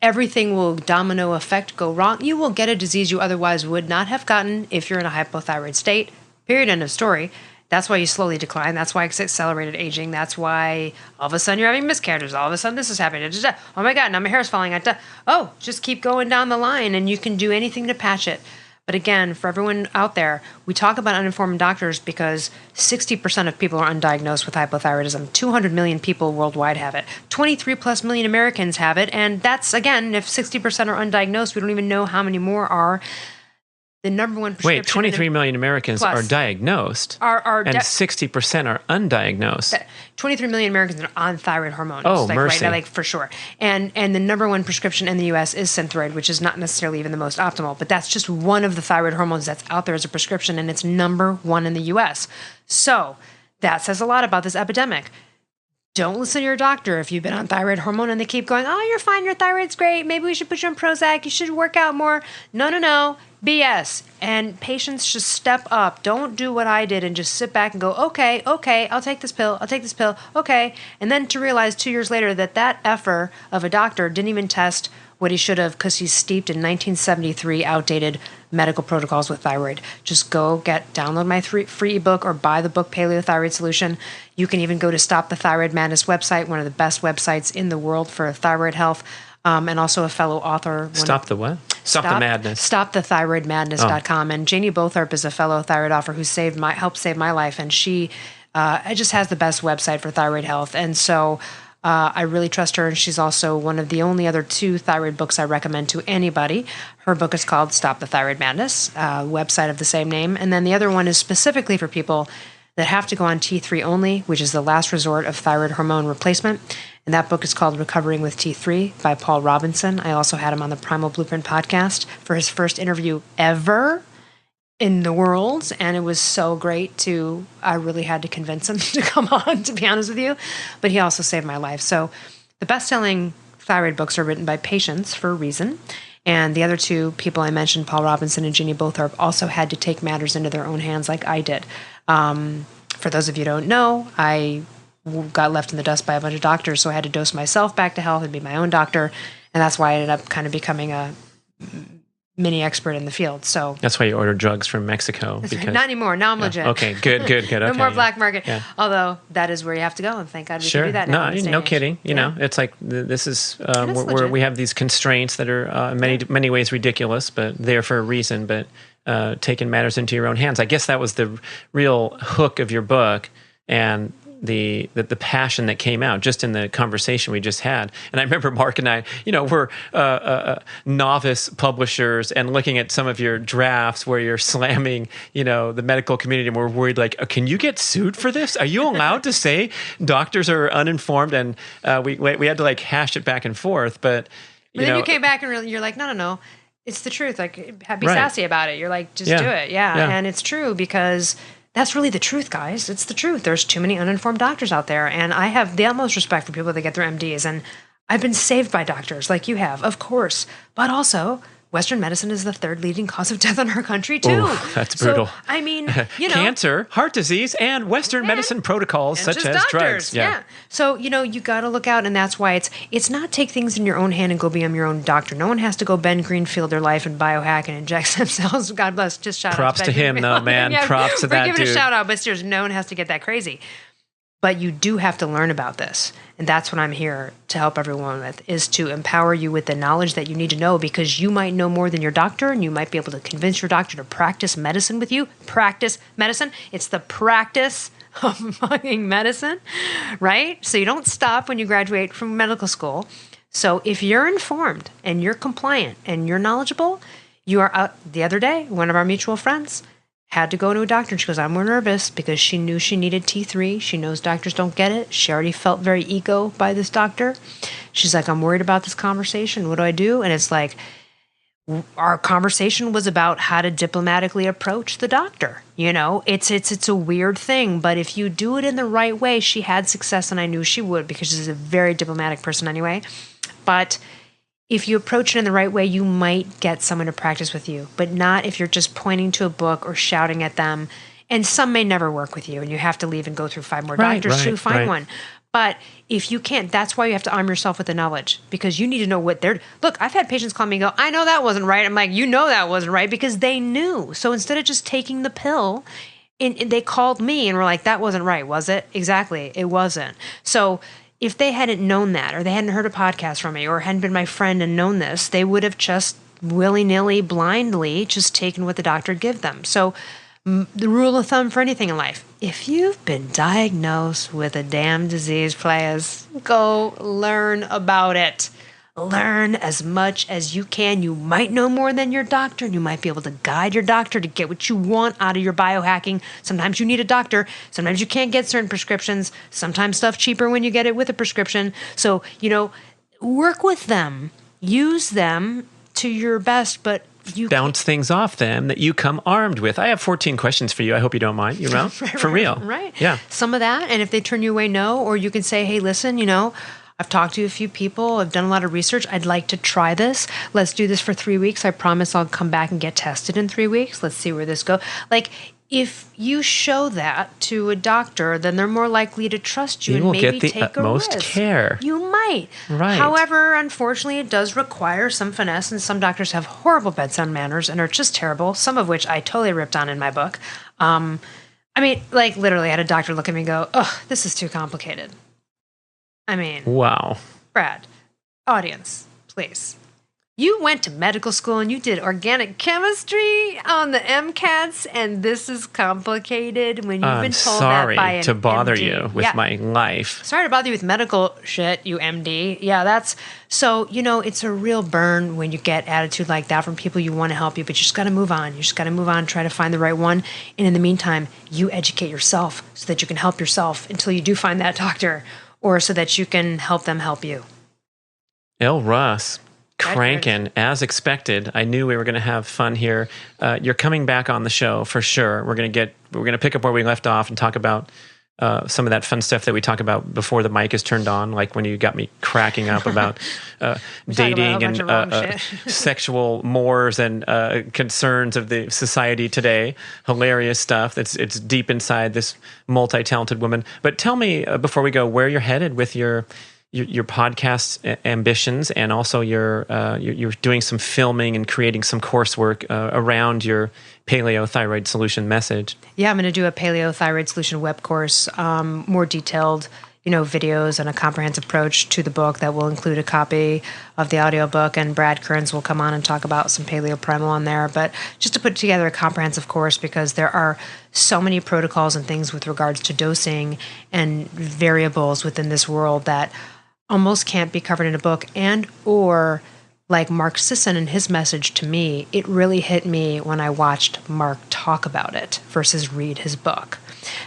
everything will domino effect go wrong. You will get a disease you otherwise would not have gotten if you're in a hypothyroid state. Period. End of story. That's why you slowly decline. That's why it's accelerated aging. That's why all of a sudden you're having miscarriages. All of a sudden this is happening. Oh my God, now my hair's falling out. Oh, just keep going down the line and you can do anything to patch it. But again, for everyone out there, we talk about uninformed doctors because 60% of people are undiagnosed with hypothyroidism. 200 million people worldwide have it. 23 plus million Americans have it. And that's, again, if 60% are undiagnosed, we don't even know how many more are. The number one prescription... Wait, 23 million Americans are diagnosed, and 60% are undiagnosed. 23 million Americans are on thyroid hormones. Oh, mercy. Right, for sure. And the number one prescription in the U.S. is Synthroid, which is not necessarily even the most optimal, but that's just one of the thyroid hormones that's out there as a prescription, and it's number one in the U.S. So that says a lot about this epidemic. Don't listen to your doctor if you've been on thyroid hormone and they keep going, oh, you're fine, your thyroid's great, maybe we should put you on Prozac, you should work out more. No. BS. And patients should step up. Don't do what I did and just sit back and go, okay, I'll take this pill, okay. And then to realize 2 years later that effer of a doctor didn't even test what he should have because he's steeped in 1973 outdated medical protocols with thyroid. Just download my free ebook or buy the book Paleo Thyroid Solution. You can even go to Stop the Thyroid Madness website, one of the best websites in the world for thyroid health, and also a fellow author. Stop the what? Stop the Madness. StopTheThyroidMadness.com. And Janie Botharp is a fellow thyroid author who helped save my life. And she just has the best website for thyroid health. And so I really trust her. And she's also one of the only other 2 thyroid books I recommend to anybody. Her book is called Stop the Thyroid Madness, website of the same name. And then the other one is specifically for people that have to go on T3 only, which is the last resort of thyroid hormone replacement. And that book is called Recovering with T3 by Paul Robinson. I also had him on the Primal Blueprint podcast for his first interview ever in the world. And it was so great I really had to convince him to come on, to be honest with you. But he also saved my life. So the best-selling thyroid books are written by patients for a reason. And the other 2 people I mentioned, Paul Robinson and Jeannie Botharp, also had to take matters into their own hands like I did. For those of you who don't know, I got left in the dust by a bunch of doctors, so I had to dose myself back to health and be my own doctor, and that's why I ended up kind of becoming a mini expert in the field. So that's why you order drugs from Mexico. Because, not anymore. Now I'm legit. Okay, good. Okay, no more black market. Yeah. Although that is where you have to go, and thank God we can do that now. No kidding. You know, it's like this is where we have these constraints that are in many ways ridiculous, but there for a reason. But taking matters into your own hands. I guess that was the real hook of your book, and the passion that came out just in the conversation we just had. And I remember Mark and I, we're novice publishers, and looking at some of your drafts where you're slamming, the medical community, and we're worried, like, can you get sued for this? Are you allowed to say doctors are uninformed? And we had to hash it back and forth. But then you came back and you're like, no. It's the truth. Like, be sassy about it. You're like, just do it. Yeah. And it's true because that's really the truth, guys. It's the truth. There's too many uninformed doctors out there. And I have the utmost respect for people that get their MDs. And I've been saved by doctors like you have, of course. But also, Western medicine is the 3rd leading cause of death in our country, too. Ooh, that's brutal. So, I mean, cancer, heart disease, and Western medicine protocols such as doctors. drugs. Yeah. So, you got to look out, and that's why it's not take things in your own hand and go become your own doctor. No one has to go Ben Greenfield their life and biohack and inject themselves. God bless. Just shout out. Props to him, though, man. Props to that dude. We're giving a shout out, but seriously, no one has to get that crazy. But you do have to learn about this. And that's what I'm here to help everyone with, is to empower you with the knowledge that you need to know, because you might know more than your doctor, and you might be able to convince your doctor to practice medicine with you. Practice medicine. It's the practice of fucking medicine, right? So you don't stop when you graduate from medical school. So if you're informed and you're compliant and you're knowledgeable, you are out. The other day, one of our mutual friends had to go to a doctor, and she goes, I'm more nervous because she knew she needed T3. She knows doctors don't get it. She already felt very ego by this doctor. She's like, I'm worried about this conversation. What do I do? And it's like, our conversation was about how to diplomatically approach the doctor. It's a weird thing, but if you do it in the right way, she had success, and I knew she would because she's a very diplomatic person anyway. But if you approach it in the right way, you might get someone to practice with you, but not if you're just pointing to a book or shouting at them. And some may never work with you, and you have to leave and go through 5 more doctors to find one. But if you can't, that's why you have to arm yourself with the knowledge, because you need to know what they're... Look, I've had patients call me and go, I know that wasn't right. I'm like, you know that wasn't right, because they knew. So instead of just taking the pill, they called me and were like, that wasn't right, was it? Exactly, it wasn't. So if they hadn't known that, or they hadn't heard a podcast from me, or hadn't been my friend and known this, they would have just willy-nilly, blindly just taken what the doctor gave them. So the rule of thumb for anything in life, if you've been diagnosed with a damn disease, players, go learn about it. Learn as much as you can. You might know more than your doctor, and you might be able to guide your doctor to get what you want out of your biohacking. Sometimes you need a doctor. Sometimes you can't get certain prescriptions. Sometimes stuff cheaper when you get it with a prescription. So, work with them. Use them to your best, but you bounce things off them that you come armed with. I have 14 questions for you. I hope you don't mind. For real. Right. Yeah. Some of that. And if they turn you away, no. Or you can say, hey, listen, I've talked to a few people. I've done a lot of research. I'd like to try this. Let's do this for 3 weeks. I promise I'll come back and get tested in 3 weeks. Let's see where this goes. Like, if you show that to a doctor, then they're more likely to trust you and maybe take a risk. You will get the utmost care. You might. Right. However, unfortunately, it does require some finesse, and some doctors have horrible bedside manners and are just terrible, some of which I totally ripped on in my book. Literally, I had a doctor look at me and go, oh, this is too complicated. Wow. Brad, audience, please. You went to medical school and you did organic chemistry on the MCATs, and this is complicated when you've been told that by an sorry to bother MD. you with my life. Sorry to bother you with medical shit, you MD. Yeah, that's... So, it's a real burn when you get attitude like that from people you want to help you, but you just got to move on. You just got to move on, try to find the right one. And in the meantime, you educate yourself so that you can help yourself until you do find that doctor, or so that you can help them help you. Elle Russ, cranking as expected. I knew we were going to have fun here. You're coming back on the show for sure. We're going to pick up where we left off and talk about some of that fun stuff that we talk about before the mic is turned on, like when you got me cracking up about dating and sexual mores and concerns of the society today. Hilarious stuff. It's deep inside this multi-talented woman. But tell me before we go where you're headed with your podcast ambitions, and also you're doing some filming and creating some coursework around your Paleo Thyroid Solution message. Yeah, I'm going to do a Paleo Thyroid Solution web course, more detailed, videos and a comprehensive approach to the book that will include a copy of the audiobook, and Brad Kearns will come on and talk about some Paleo Primal on there. But just to put together a comprehensive course, because there are so many protocols and things with regards to dosing and variables within this world that almost can't be covered in a book, and or like Mark Sisson and his message to me, it really hit me when I watched Mark talk about it versus read his book.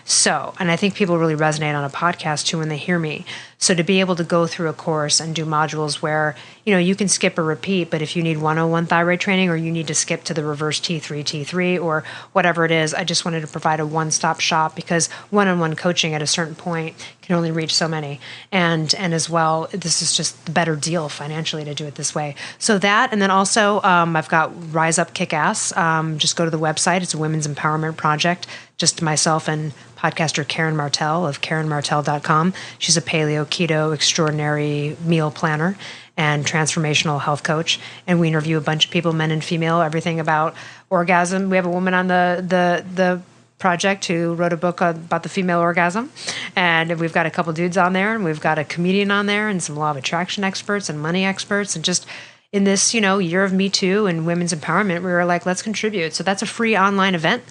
So, and I think people really resonate on a podcast too when they hear me. So to be able to go through a course and do modules where, you can skip or repeat, but if you need 101 thyroid training, or you need to skip to the reverse T3, or whatever it is, I just wanted to provide a one-stop shop, because one-on-one coaching at a certain point can only reach so many. And as well, this is just the better deal financially to do it this way. So that, and then also I've got Rise Up Kick Ass. Just go to the website. It's a women's empowerment project. Just myself and podcaster Karen Martell of KarenMartell.com. She's a paleo keto extraordinary meal planner and transformational health coach. And we interview a bunch of people, men and female, everything about orgasm. We have a woman on the project who wrote a book about the female orgasm. And we've got a couple dudes on there, and we've got a comedian on there, and some law of attraction experts and money experts. And just in this, year of Me Too and women's empowerment, we were like, let's contribute. So that's a free online event.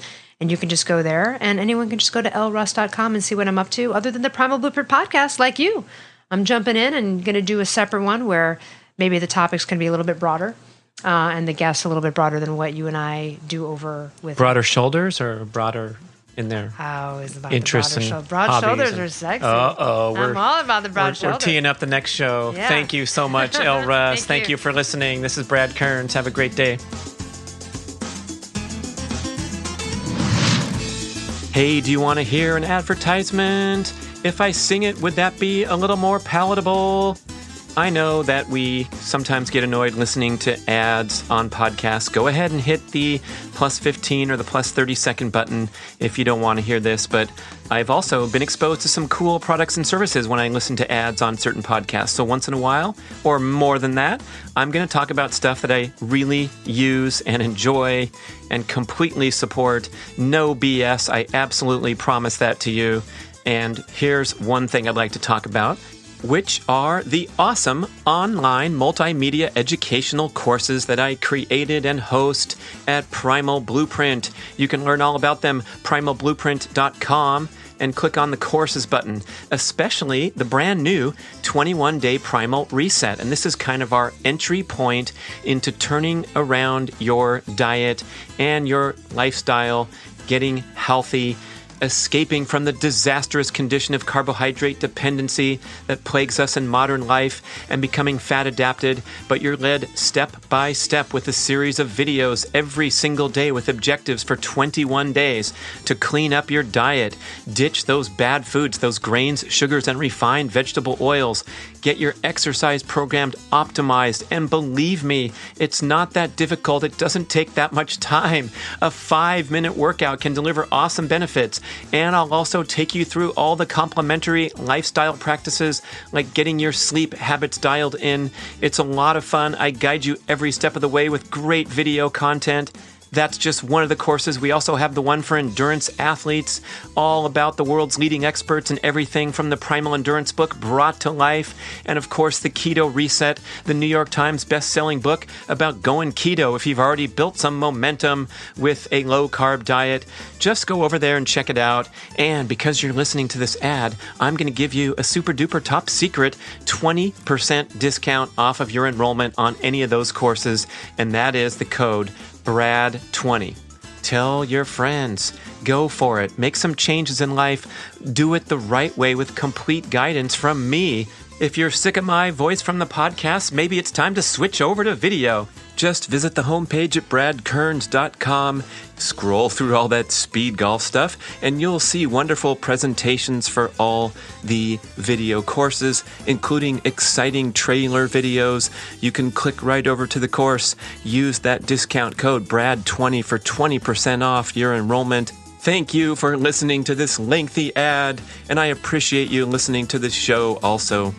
And you can just go there, and anyone can just go to elleruss.com and see what I'm up to, other than the Primal Blueprint podcast, like you. I'm jumping in and going to do a separate one where maybe the topic's going to be a little bit broader, and the guests a little bit broader than what you and I do over with. Broader shoulders, or broader in there? Oh, it's about interests the broader shoulders. Broad shoulders are sexy. I'm all about the broad shoulders. We're teeing up the next show. Yeah. Thank you so much, Elle Russ. Thank you for listening. This is Brad Kearns. Have a great day. Hey, do you want to hear an advertisement? If I sing it, would that be a little more palatable? I know that we sometimes get annoyed listening to ads on podcasts. Go ahead and hit the plus 15 or the plus 30-second button if you don't want to hear this. But I've also been exposed to some cool products and services when I listen to ads on certain podcasts. So once in a while, or more than that, I'm going to talk about stuff that I really use and enjoy and completely support. No BS. I absolutely promise that to you. And here's one thing I'd like to talk about, which are the awesome online multimedia educational courses that I created and host at Primal Blueprint. You can learn all about them, primalblueprint.com, and click on the courses button, especially the brand new 21-day Primal Reset. And this is kind of our entry point into turning around your diet and your lifestyle, getting healthy, escaping from the disastrous condition of carbohydrate dependency that plagues us in modern life, and becoming fat adapted. But you're led step by step with a series of videos every single day with objectives for 21 days to clean up your diet, ditch those bad foods, those grains, sugars, and refined vegetable oils, get your exercise programmed, optimized, and believe me, it's not that difficult. It doesn't take that much time. A 5-minute workout can deliver awesome benefits. And I'll also take you through all the complementary lifestyle practices, like getting your sleep habits dialed in. It's a lot of fun. I guide you every step of the way with great video content. That's just one of the courses. We also have the one for endurance athletes, all about the world's leading experts and everything from the Primal Endurance book brought to life. And of course, the Keto Reset, the New York Times best-selling book about going keto if you've already built some momentum with a low-carb diet. Just go over there and check it out. And because you're listening to this ad, I'm going to give you a super-duper top secret 20% discount off of your enrollment on any of those courses. And that is the code B.rad20. Tell your friends. Go for it. Make some changes in life. Do it the right way with complete guidance from me. If you're sick of my voice from the podcast, maybe it's time to switch over to video. Just visit the homepage at bradkearns.com, scroll through all that speed golf stuff, and you'll see wonderful presentations for all the video courses, including exciting trailer videos. You can click right over to the course, use that discount code BRAD20 for 20% off your enrollment. Thank you for listening to this lengthy ad, and I appreciate you listening to this show also.